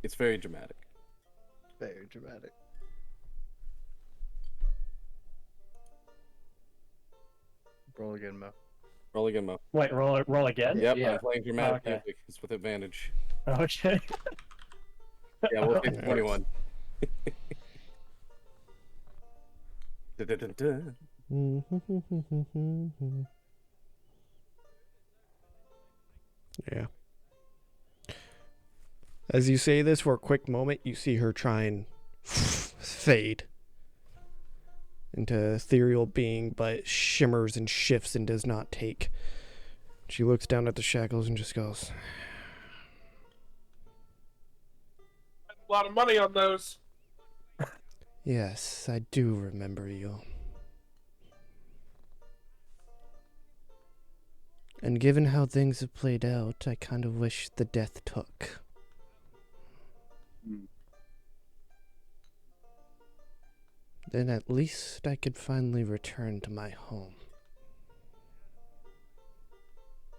It's very dramatic. Very dramatic. Roll again, Mo. Roll again, Mo. Wait, roll again? Yep, Yeah. I'm playing dramatic Okay. music. It's with advantage. Okay. Yeah, we'll take 21. Yeah. As you say this for a quick moment, you see her try and fade into ethereal being, but shimmers and shifts and does not take. She looks down at the shackles and just goes, A lot of money on those. "Yes, I do remember you. And given how things have played out, I kind of wish the death took." Then at least I could finally return to my home.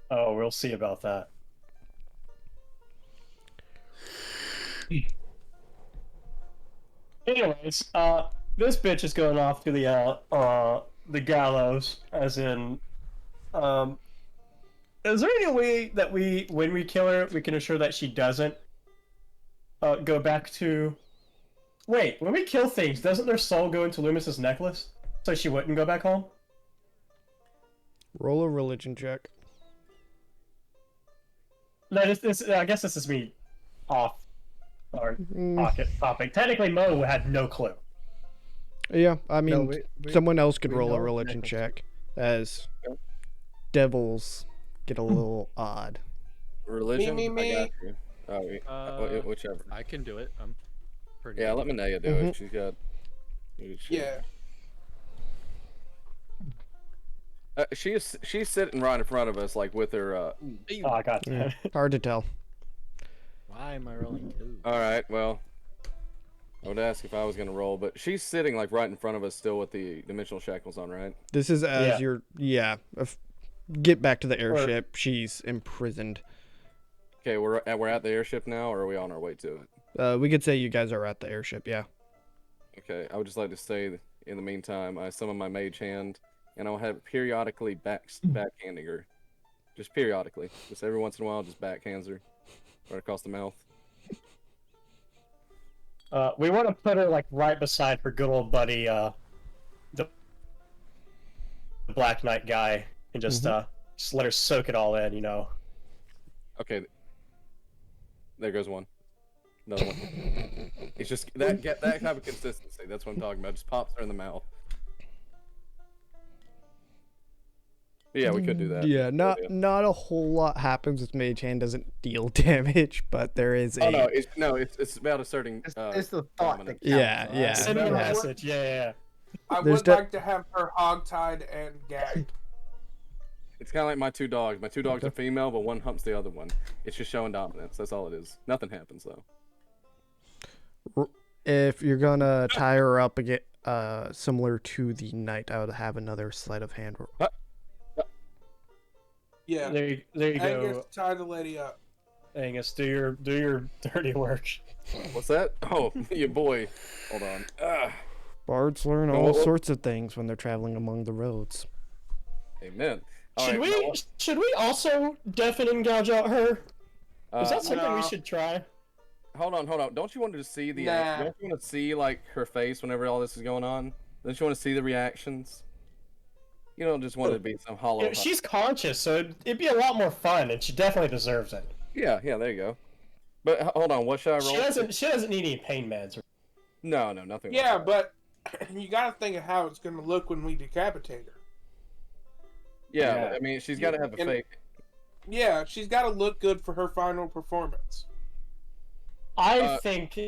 Oh, we'll see about that. Anyways, this bitch is going off to the gallows, as in, is there any way that when we kill her, we can ensure that she doesn't go back to? Wait, when we kill things, doesn't their soul go into Lumis's necklace, so she wouldn't go back home? Roll a religion check. No, I guess this is me off our topic. Technically, Mo had no clue. Yeah, I mean, No, someone else could we roll a know religion necklace. check, as devils get a little odd. Religion? Me. I got you. Whichever. I can do it. I'm pretty. Yeah, good. let Maanea do it. She's got. Yeah. She's sitting right in front of us, like with her. Oh, I got Yeah, that. hard to tell. Why am I rolling 2? All right, well, I would ask if I was gonna roll, but she's sitting like right in front of us, still with the dimensional shackles on, right? This is as Yeah. get back to the airship. She's imprisoned. Okay, we're at the airship now, or are we on our way to it? We could say you guys are at the airship. Yeah. Okay, I would just like to say that in the meantime, I summon my mage hand, and I'll have periodically backhanding her, just periodically, just every once in a while, just backhands her right across the mouth. We want to put her like right beside her good old buddy, the Black Knight guy, and just let her soak it all in, you know. Okay, there goes one. Another one. It's just that type of consistency. That's what I'm talking about. Just pops her in the mouth. Yeah, we could do that. Yeah, not a whole lot happens with Mage Hand. Doesn't deal damage, but there is a. Oh no, it's about asserting. It's the thought that dominance. counts. Yeah, right? yeah. Send her a yeah. message, yeah. I There's would like to have her hogtied and gagged. It's kind of like my two dogs. My two dogs are female, but one humps the other one. It's just showing dominance. That's all it is. Nothing happens though. If you're gonna tie her up again, similar to the knight, I would have another sleight of hand. Yeah. There you Angus, go, tie the lady up. Angus. Do your dirty work. What's that? Oh, your boy. Hold on. Bards learn all sorts of things when they're traveling among the roads. Amen. All Should right, we also deafen and gouge out her? Is that something No. we should try? Hold on. Don't you want to see the? Nah. Don't you want to see like her face whenever all this is going on? Don't you want to see the reactions? You don't just want it to be some hollow. Yeah, she's conscious, so it'd be a lot more fun, and she definitely deserves it. Yeah. There you go. But hold on. What should I roll? She doesn't need any pain meds. No, nothing. Yeah, like that. but you gotta think of how it's gonna look when we decapitate her. Yeah, Yeah. but, I mean, she's got to have a And- fake. Yeah, she's gotta look good for her final performance. I think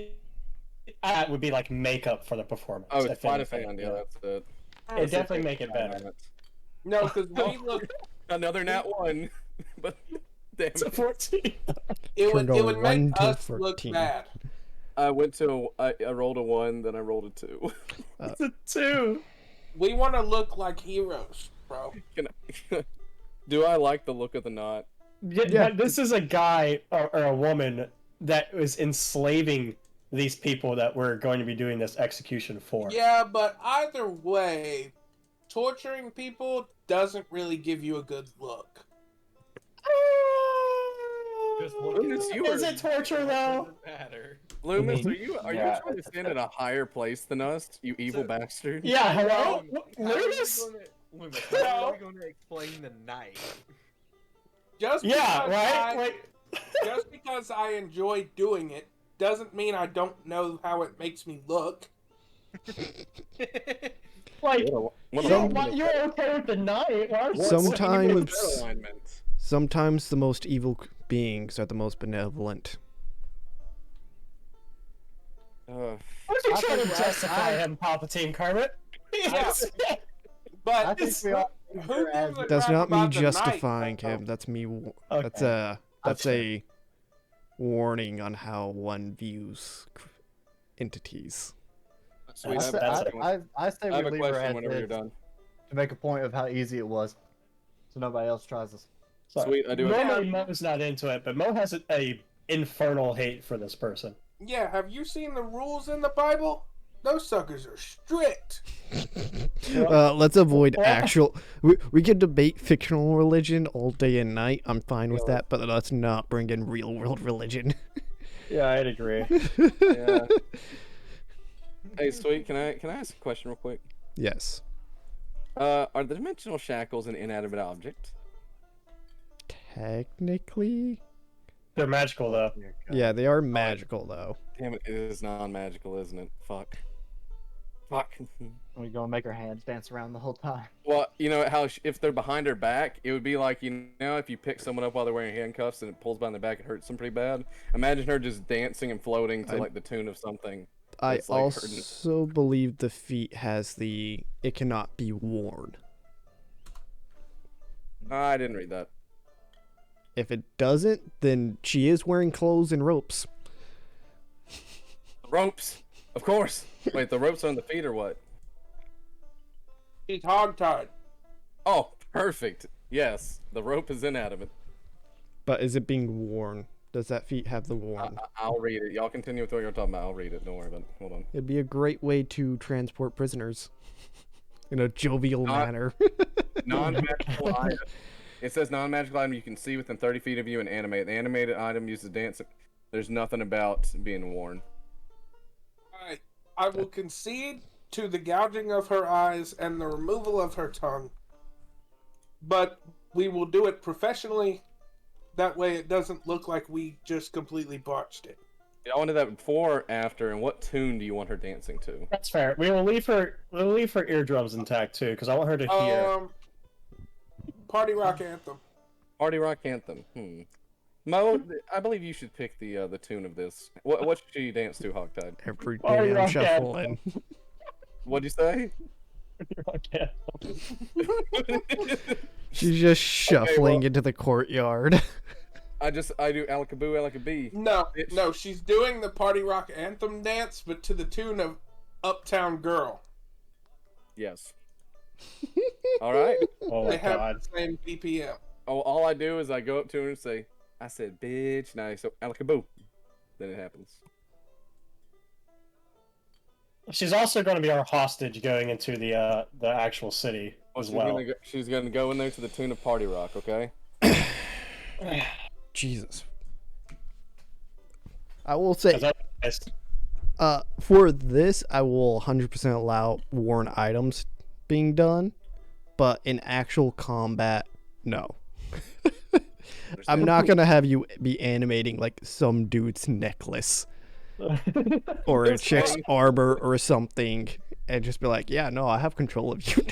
that would be like makeup for the performance. Oh, if it's sleight of anything, hand. yeah. Yeah, that's it. It definitely make it better. No, because we look. Another nat 1. But damn It's a it. 14. It would Turned a make 1 to us look 14. bad. I rolled a 1, then I rolled a 2. It's a 2. We want to look like heroes, bro. Do I like the look of the knot? Yeah. But this is a guy or a woman that was enslaving these people that we're going to be doing this execution for. Yeah, but either way, torturing people doesn't really give you a good look. Just look Lumis, at you Is are- it torture though? Doesn't matter. Lumis, are you Yeah, trying to stand at a higher place than us, you evil bastard? Yeah, hello? How are you Lumis? Lumis, how are we going to explain the night? Just Yeah, because right? Like, just because I enjoy doing it doesn't mean I don't know how it makes me look. like What you're okay with the night. Why would Sometimes- alignment? Sometimes the most evil beings are the most benevolent. What are you I trying to think justify I- him, Palpatine Kermit? Yes. I But think we all who gives a That's crap not me about the night, justifying though? him. That's me. Okay. That's a warning on how one views entities. Sweet, I say, I say I we have a leave her question as whenever you're is done. to make a point of how easy it was, so nobody else tries this. Sorry. Sweet, I do have Normally Mo's not into it, but Mo has a infernal hate for this person. Yeah, have you seen the rules in the Bible? Those suckers are strict. Let's avoid actual. We can debate fictional religion all day and night. I'm fine with that, but let's not bring in real world religion. Yeah, I'd agree. Yeah. Hey, Sweet, can I ask a question real quick? Yes. Are the dimensional shackles an inanimate object? Technically, They're magical though. yeah, they are magical though. Damn it, it is non-magical, isn't it? Fuck. Fuck. We gonna make her hands dance around the whole time. Well, you know how if they're behind her back, it would be like, you know, if you pick someone up while they're wearing handcuffs and it pulls behind their back, it hurts them pretty bad. Imagine her just dancing and floating to like the tune of something. I It's like hurting. also believe the feet has it cannot be worn. I didn't read that. If it doesn't, then she is wearing clothes and ropes. Ropes, of course. Wait, the ropes on the feet or what? He's hogtied. Oh, perfect. Yes, the rope is inanimate. But is it being worn? Does that feet have the worn? I'll read it. Y'all continue with what you're talking about. I'll read it. Don't worry about it. Hold on. It'd be a great way to transport prisoners in a jovial manner. Non-magical item. It says non-magical item you can see within 30 feet of you and animate. The animated item uses dance. There's nothing about being worn. Alright, I will concede to the gouging of her eyes and the removal of her tongue. But we will do it professionally. That way it doesn't look like we just completely botched it. Y'all wanted that before or after, and what tune do you want her dancing to? That's fair. We'll leave her eardrums intact too, because I want her to hear. Party rock anthem. Party rock anthem. Mo, I believe you should pick the tune of this. What should she dance to, Hogtied? Every Oh, day you're I'm okay. shuffling. What'd you say? She's just shuffling into the courtyard. I do alakaboo, alakabee. No, she's doing the party rock anthem dance, but to the tune of Uptown Girl. Yes. All right. Oh They my have god. the same BPM. Oh, all I do is I go up to her and say, I said, bitch. Now, so alakaboo. Then it happens. She's also going to be our hostage going into the actual city as well. She's gonna go in there to the tune of party rock. Okay. Jesus. I will say, Yes. for this, I will 100% allow worn items being done, but in actual combat, no. I'm not gonna have you be animating like some dude's necklace or a chick's armor or something, and just be like, "Yeah, no, I have control of you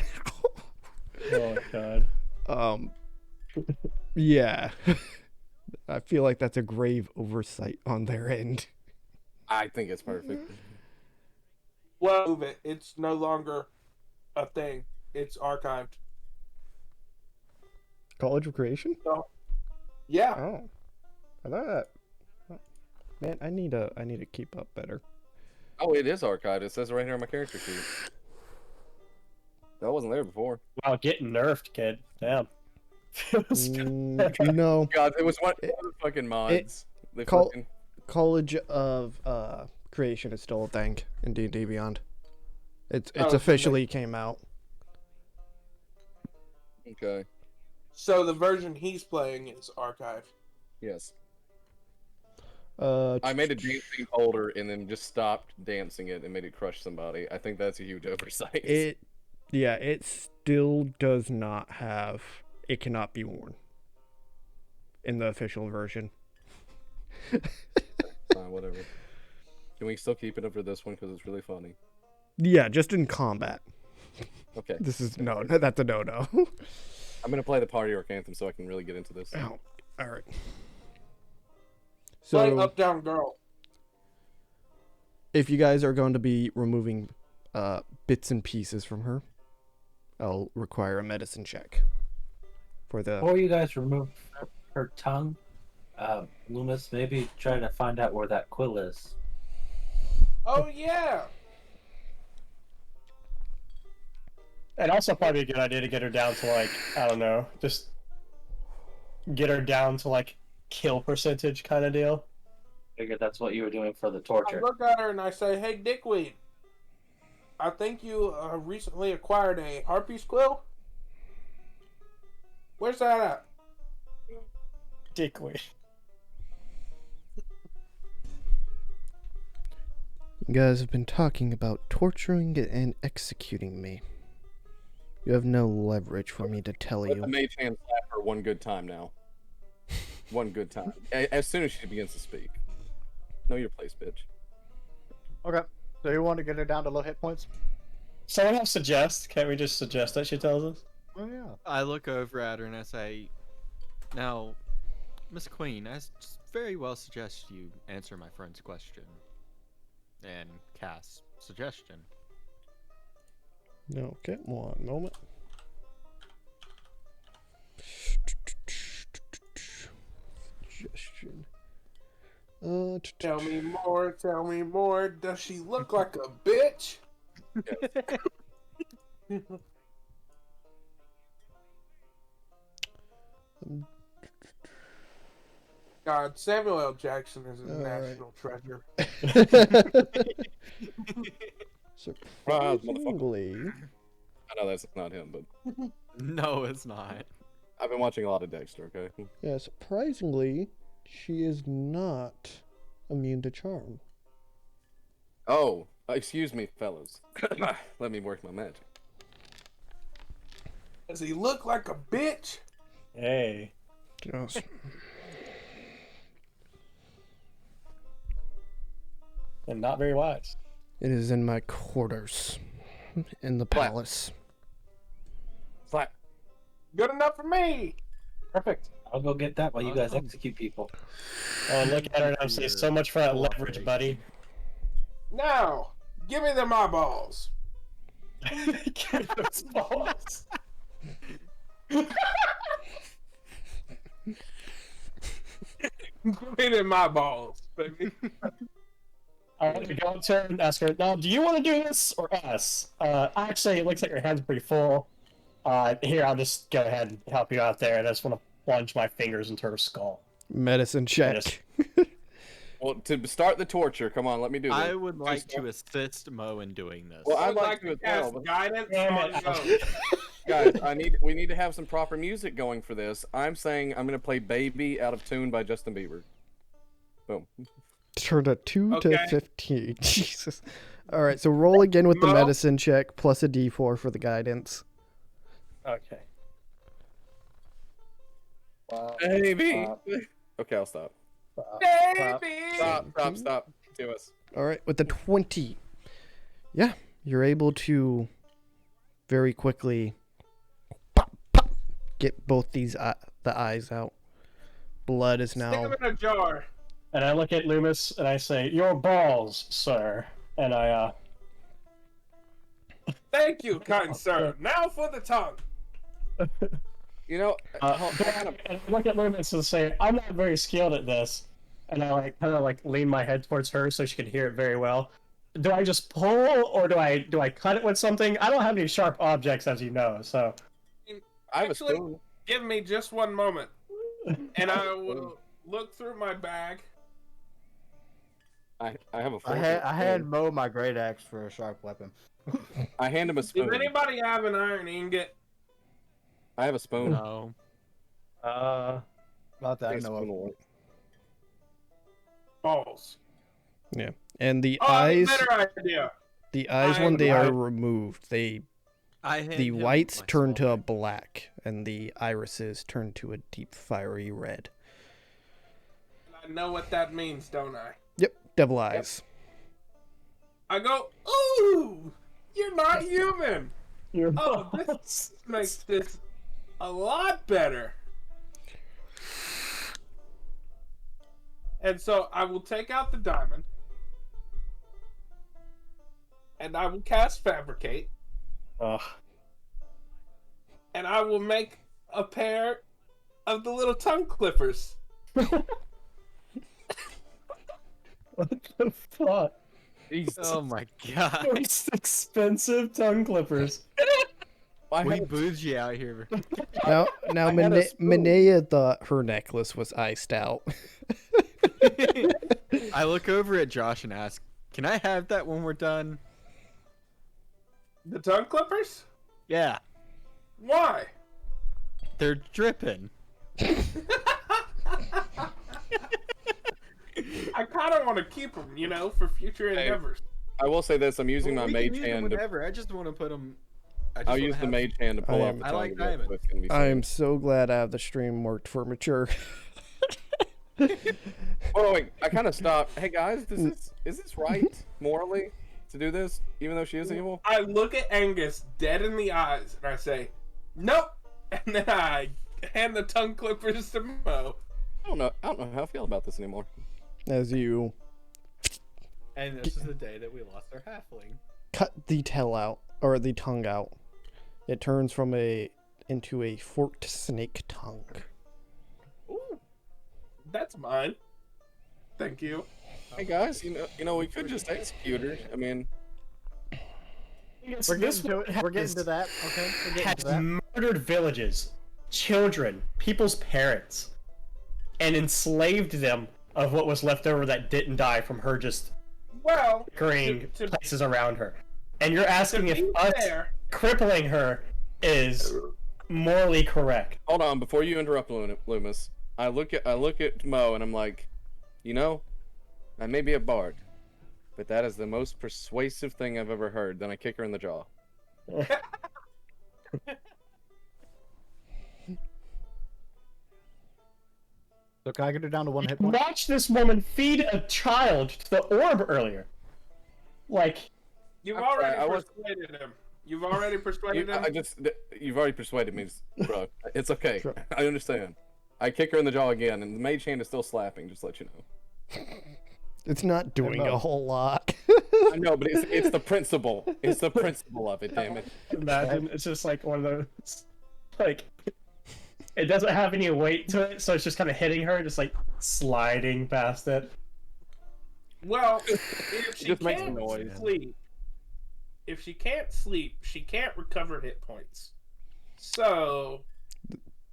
Oh god. now." Yeah. I feel like that's a grave oversight on their end. I think it's perfect. Well, it's no longer a thing. It's archived. College of Creation? So, yeah. Oh. I thought that. Man, I need to keep up better. Oh, it is archived. It says right here on my character sheet. That wasn't there before. Wow, getting nerfed, kid. Damn. No. God, it was one of the fucking mods. College of Creation is still a thing in D&D Beyond. It's Oh, officially came out. Okay. So the version he's playing is archived. Yes. I I made a dancing holder and then just stopped dancing it and made it crush somebody. I think that's a huge oversight. It still does not have. It cannot be worn in the official version. Whatever. Can we still keep it up for this one because it's really funny? Yeah, just in combat. Okay. That's a no-no. I'm gonna play the Party Orc Anthem so I can really get into this. Oh, all right. Play So, Up Down Girl. if you guys are going to be removing bits and pieces from her, I'll require a medicine check for the. Before you guys remove her tongue, Lumis, maybe try to find out where that quill is. Oh yeah. And also probably a good idea to get her down to like, I don't know, just get her down to like kill percentage kind of deal. Figured that's what you were doing for the I torture. look at her and I say, "Hey, Dickweed, I think you recently acquired a harpies quill. Where's that at?" Dickweed. You guys have been talking about torturing and executing me. You have no leverage for me to tell Let you. the mage hand slap her one good time now. One good time. As soon as she begins to speak. Know your place, bitch. Okay. So you want to get her down to low hit points? Someone else suggest? Can't we just suggest that she tells us? Oh yeah. I look over at her and I say, "Now, Miss Queen, I very well suggest you answer my friend's question and cast suggestion." Okay, one moment. Suggestion. Tell me more. Tell me more. Does she look like a bitch? God, Samuel L. Jackson is a national treasure. Surprisingly, I know that's not him, but No, it's not. I've been watching a lot of Dexter, okay? yeah, surprisingly, she is not immune to charm. Oh, excuse me, fellas. Let me work my magic. Does he look like a bitch? Hey. Yes. And not very wise. It is in my quarters, in the Slap. palace. Slap. Good enough for me. Perfect. I'll go get that while you guys execute people. Oh, look at her and say, so much for that leverage, buddy. Now, give me them eyeballs. Give those balls. Give me them eyeballs, baby. I'm gonna go to her and ask her, now, do you want to do this or us? Actually, it looks like your hand's pretty full. Here, I'll just go ahead and help you out there. I just want to plunge my fingers into her skull. Medicine check. Well, to start the torture, come on, let me do this. I would like to assist Mo in doing this. Well, I'd I'd like to as well, cast but guidance Damn on it. Mo. guys, we need to have some proper music going for this. I'm saying I'm gonna play "Baby" out of tune by Justin Bieber. Boom. Turned a 2 to Okay. 15. Jesus. All right, so roll again with the Mo? medicine check plus a d4 for the guidance. Okay. Baby. Okay, I'll stop. Baby. Stop. Do us. All right, with the 20. Yeah, you're able to very quickly pop, get both these the eyes out. Blood is Stick now. them in a jar. And I look at Lumis and I say, your balls, sir. And I Thank you, kind sir. Now for the tongue. You know, And I look at Lumis and say, I'm not very skilled at this. And I kind of lean my head towards her so she can hear it very well. Do I just pull or do I cut it with something? I don't have any sharp objects, as you know, so. I have a Actually, spoon. give me just one moment, and I will look through my bag. I have a fork. I had Mo my great axe for a sharp weapon. I hand him a spoon. Does anybody have an iron ingot? I have a spoon. No. Not that I Think know spoon of. will work. Balls. Yeah. And the Oh, eyes, better idea. when they I- are removed, the whites turn to a black, and the irises turn to a deep fiery red. I know what that means, don't I? Yep, devil eyes. I go, ooh, you're not human. Your Oh, balls. this makes this a lot better. And so I will take out the diamond. And I will cast Fabricate. Ugh. And I will make a pair of the little tongue clippers. What the fuck? Oh my god. Most expensive tongue clippers. We bougie out here. Now I had a spoon. Maanea thought her necklace was iced out. I look over at Josh and ask, "Can I have that when we're done?" The tongue clippers? Yeah, Why? they're dripping. I kind of want to keep them, you know, for future endeavors. I will say this: I'm using my We can mage use them hand. whenever. I just want to put them. I'll use the mage hand to pull I out am- the I tongue. like and be like, diamond. "What's gonna be I am said." so glad I have the stream worked for mature. Oh wait, I kind of stopped. Hey guys, is this right morally to do this, even though she is evil? I look at Angus dead in the eyes and I say, nope. And then I hand the tongue clippers to Mo. I don't know how I feel about this anymore. As you And this is the day that we lost our halfling. cut the tail out, or the tongue out, it turns into a forked snake tongue. Ooh, that's mine. Thank you. Hey guys, you know we could just execute her. I mean, We're getting to it. We're getting to that. Okay, we're getting to Has that. murdered villages, children, people's parents, and enslaved them of what was left over that didn't die from her just Well, graying to- places around her. And you're to asking if be us fair, crippling her is morally correct. hold on before you interrupt, Lumis. I look at Mo and I'm like, you know, I may be a bard, but that is the most persuasive thing I've ever heard. Then I kick her in the jaw. So can I get her down to 1 hit point? Watch this woman feed a child to the orb earlier. Like, you've I'm already sorry, I was- persuaded him. You've already persuaded him. You've already persuaded me, bro. It's okay. Sure. I understand. I kick her in the jaw again, and the mage hand is still slapping. Just to let you know. It's not doing a whole lot. I know, but it's the principle. It's the principle of it. Damn it. imagine it's just like one of those, like, it doesn't have any weight to it, so it's just kind of hitting her, just like sliding past it. Well, if she just makes can't noise. sleep, she can't recover hit points. So,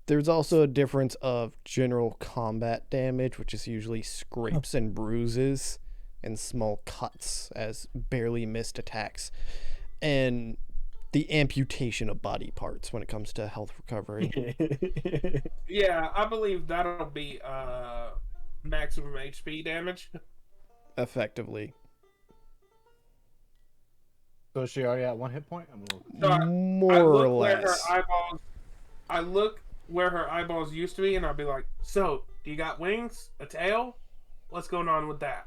There's also a difference of general combat damage, which is usually scrapes and bruises and small cuts as barely missed attacks, and the amputation of body parts when it comes to health recovery. yeah, I believe that'll be maximum HP damage. Effectively. So is she already at 1 hit point? I'm a little... So I More or look where her less. eyeballs. I look where her eyeballs used to be, and I'll be like, "So, do you got wings? A tail? What's going on with that?"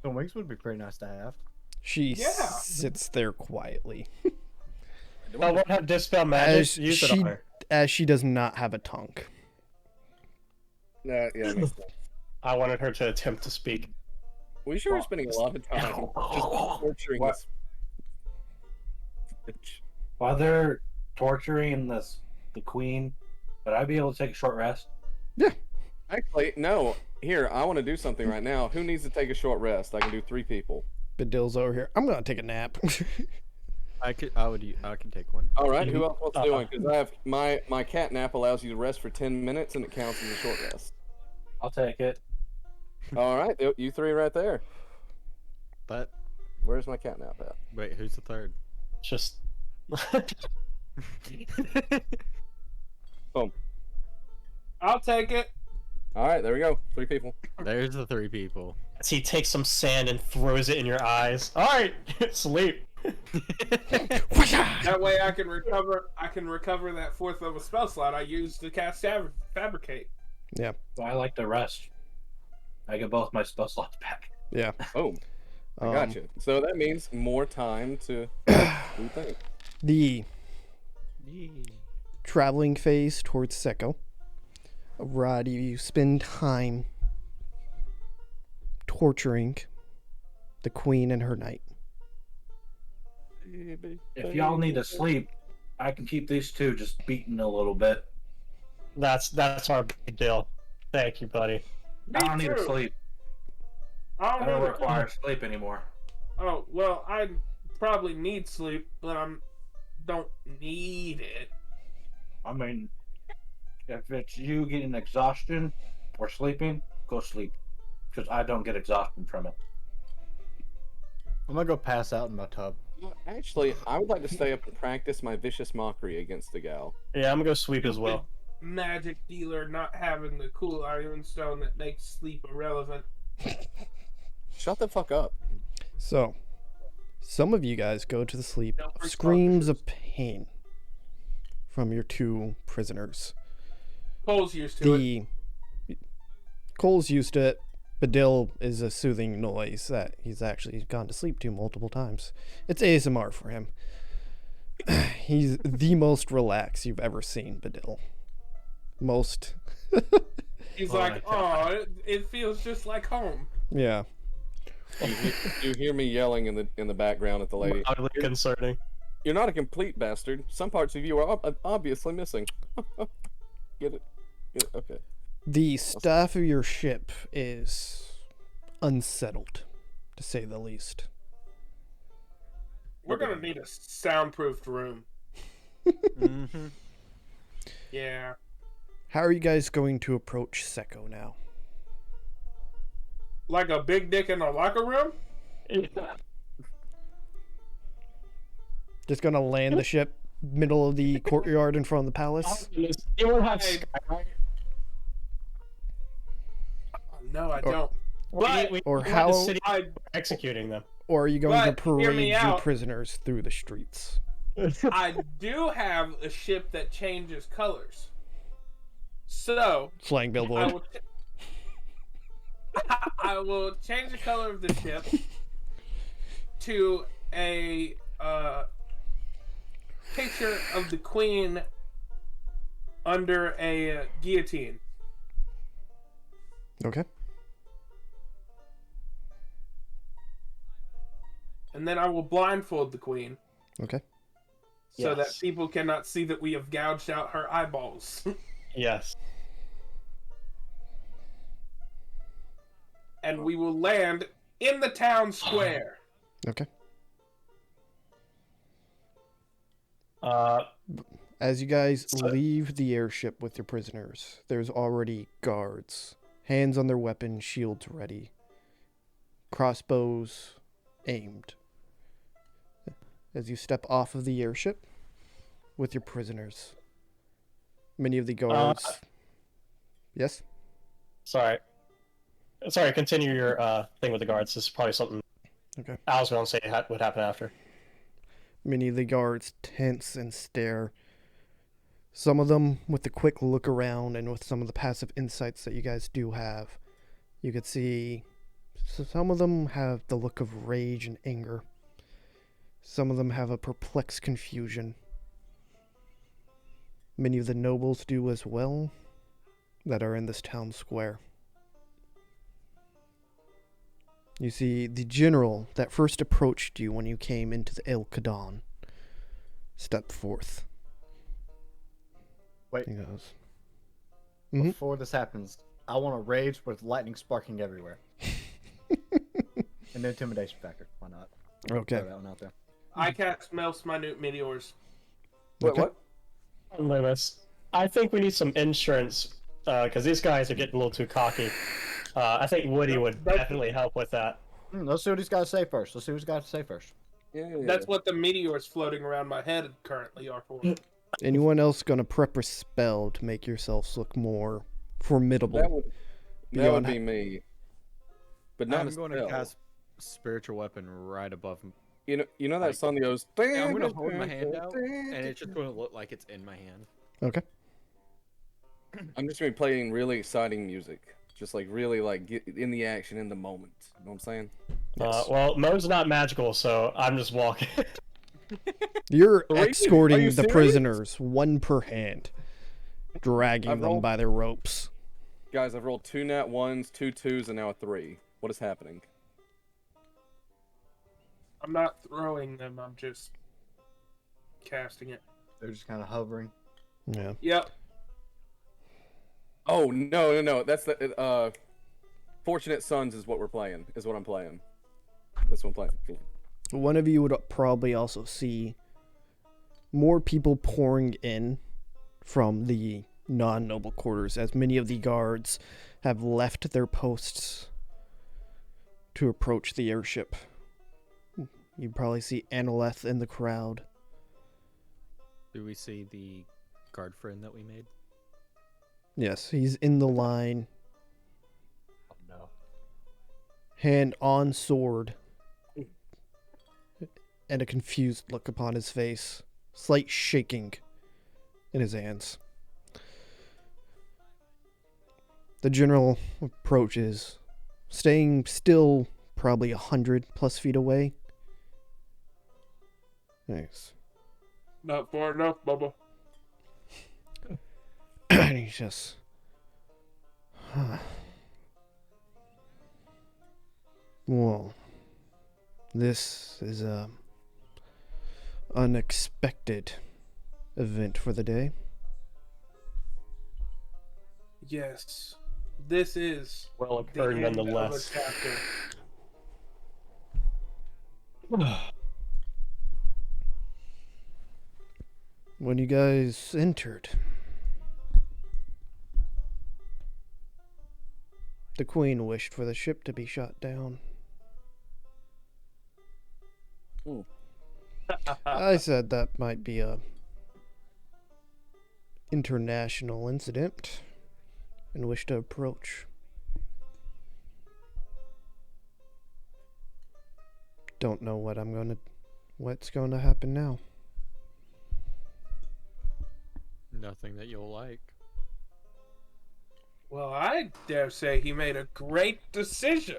So wings would be pretty nice to have. She Yeah. sits there quietly. I won't have dispel magic. As Use it she, on her. as she does not have a tongue. Yeah, that makes sense. I wanted her to attempt to speak. We sure are spending a lot of time just torturing What? this. While they're torturing the queen, would I be able to take a short rest? Actually, no. Here, I want to do something right now. Who needs to take a short rest? I can do 3 people. Badil's over here. I'm gonna take a nap. I can take one. All right. Who else wants to do one? Because I have my cat nap allows you to rest for 10 minutes and it counts as a short rest. I'll take it. All right, you 3 right there. But Where's my cat nap at? wait, who's the third? Just Boom. I'll take it. All right, there we go. 3 people. There's the 3 people. as he takes some sand and throws it in your eyes. All right, sleep. That way I can recover. I can recover that 4th level spell slot I used to cast Fabricate. Yeah. So I like to rest. I get both my spell slots back. Yeah. Boom. I got you. So that means more time to do things. The traveling phase towards Sekko. Rod, you spend time torturing the queen and her knight. If y'all need to sleep, I can keep these 2 just beating a little bit. That's our big deal. Thank you, buddy. I don't need to sleep. I don't require sleep anymore. Oh well, I probably need sleep, but don't need it. I mean, if it's you getting exhaustion or sleeping, go sleep. Because I don't get exhaustion from it. I'm gonna go pass out in my tub. Actually, I would like to stay up and practice my vicious mockery against the gal. Yeah, I'm gonna go sleep as well. Magic dealer not having the cool iron stone that makes sleep irrelevant. Shut the fuck up. So, some of you guys go to the sleep of screams of pain from your 2 prisoners. Cole's used to it. Cole's used to it. Badil is a soothing noise that he's actually gone to sleep to multiple times. It's ASMR for him. He's the most relaxed you've ever seen, Badil. Most. He's like, oh, it feels just like home. Yeah. You hear me yelling in the background at the lady. Oddly concerning. You're not a complete bastard. Some parts of you are obviously missing. Get it? Okay. The staff of your ship is unsettled, to say the least. We're gonna need a soundproofed room. Mm-hmm. Yeah. How are you guys going to approach Sekko now? Like a big dick in a locker room? Just gonna land the ship middle of the courtyard in front of the palace? Anyone have Skylight? No, I don't. But Or how? Executing them. Or are you going to But, hear parade me your out. prisoners through the streets? I do have a ship that changes colors. So Flying I billboard. will, I will change the color of the ship to a picture of the queen under a guillotine. Okay. And then I will blindfold the queen Okay. so that Yes. people cannot see that we have gouged out her eyeballs. Yes. And we will land in the town square. Okay. As you guys leave the airship with your prisoners, there's already guards, hands on their weapons, shields ready, crossbows aimed. As you step off of the airship with your prisoners, many of the guards. Yes? Sorry, continue your thing with the guards. This is probably something Okay. I was going to say would happen after. Many of the guards tense and stare. Some of them with the quick look around and with some of the passive insights that you guys do have. You could see some of them have the look of rage and anger. Some of them have a perplexed confusion. Many of the nobles do as well that are in this town square. You see, the general that first approached you when you came into the El Kadan step forth. Wait. He goes, Mhm. Before this happens, I want to rage with lightning sparking everywhere. An intimidation factor. Why not? okay. Throw that one out there. I cast Mel's minute meteors. Wait, Okay. what? Loomis, I think we need some insurance because these guys are getting a little too cocky. I think Woody would definitely help with that. Let's see what he's got to say first. Yeah. That's what the meteors floating around my head currently are for. Anyone else gonna prep a spell to make yourselves look more formidable? That would beyond- be me. But not I'm a going to spell. cast spiritual weapon right above him. You know that like- song that goes. Yeah, I'm gonna hold my hand out, and it's just gonna look like it's in my hand. Okay. I'm just gonna be playing really exciting music, just like really like get in the action in the moment. You know what I'm saying? Yes. Well, Mo's not magical, so I'm just walking. You're Are you escorting the serious? prisoners, one per hand, dragging I've them rolled- by their ropes. Guys, I've rolled 2 nat 1s, 2 2s, and now a 3. What is happening? I'm not throwing them, I'm just casting it. They're just kind of hovering. Yeah. Yep. Oh no! That's the Fortunate Sons is what we're playing. Is what I'm playing. That's what I'm playing. One of you would probably also see more people pouring in from the non-noble quarters, as many of the guards have left their posts to approach the airship. You'd probably see Analeth in the crowd. Do we see the guard friend that we made? Yes, he's in the line, Oh, no. hand on sword, and a confused look upon his face, slight shaking in his hands. The general approach is staying still, probably 100+ feet away. Thanks. Not far enough, Bubba. And he's just... Well, this is a unexpected event for the day. Yes. This is Well the occurred end of a nonetheless. chapter. When you guys entered, the Queen wished for the ship to be shot down. I said that might be a international incident and wished to approach. Don't know what's going to happen now. Nothing that you'll like. Well, I dare say he made a great decision.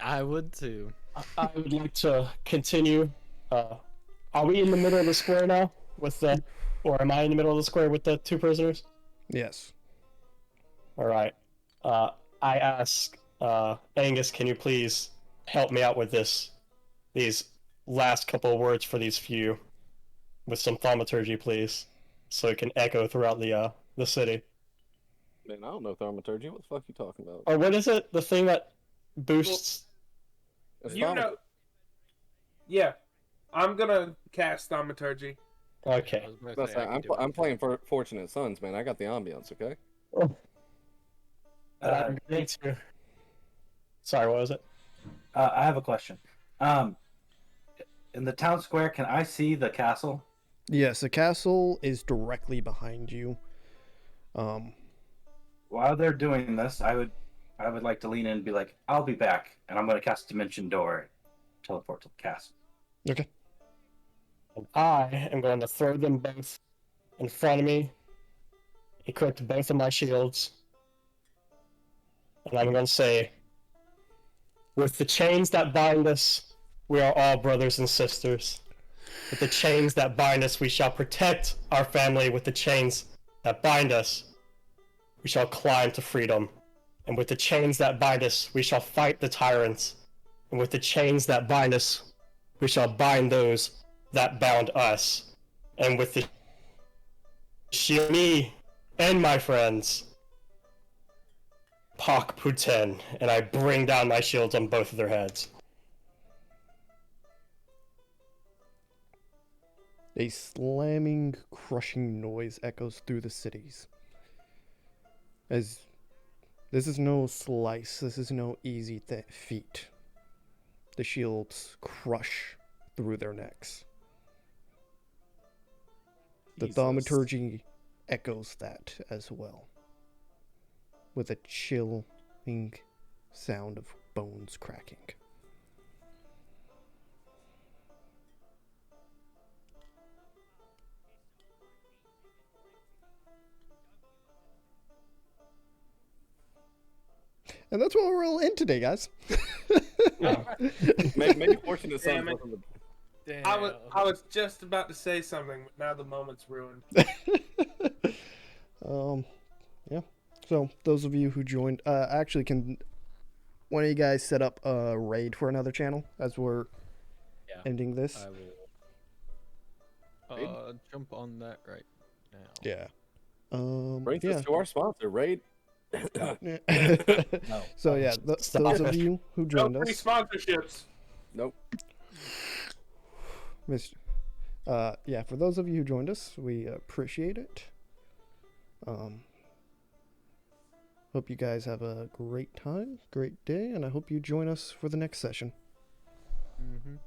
I would too. I would like to continue. Are we in the middle of the square now with the, or am I in the middle of the square with the two prisoners? Yes. All right. I ask Angus, can you please help me out with these last couple of words for these few, with some thaumaturgy, please, so it can echo throughout the city. Man, I don't know thaumaturgy. What the fuck are you talking about? Or what is it? The thing that boosts. It's You know. Yeah. I'm gonna cast thaumaturgy. Okay. I was gonna That's say, I right. could do it I'm too. playing for Fortunate Sons, man. I got the ambiance, okay? Thanks. Sorry, what was it? I have a question. In the town square, can I see the castle? Yes, the castle is directly behind you. While they're doing this, I would like to lean in and be like, I'll be back, and I'm going to cast Dimension Door, teleport to the castle. Okay. And I am going to throw them both in front of me, equip both of my shields, and I'm going to say, with the chains that bind us, we are all brothers and sisters. With the chains that bind us, we shall protect our family. With the chains that bind us, we shall climb to freedom. And with the chains that bind us, we shall fight the tyrants. And with the chains that bind us, we shall bind those that bound us. and with the shield, me and my friends, Pak Puten, and I bring down my shields on both of their heads. A slamming, crushing noise echoes through the cities. As this is no slice, this is no easy feat. The shields crush through their necks. The Jesus. thaumaturgy echoes that as well, with a chilling sound of bones cracking. And that's what we're all in today, guys. Maybe fortunate Damn son it. wasn't Damn. I was just about to say something, but now the moment's ruined. Yeah. So those of you who joined, actually, can one of you guys set up a raid for another channel as we're Yeah. ending this? I will jump on that right now. Yeah. Brings yeah. us to our sponsor, Raid. So yeah, those of you who No joined free us, sponsorships. Nope. yeah, for those of you who joined us, we appreciate it. Hope you guys have a great time, great day, and I hope you join us for the next session. Mm-hmm.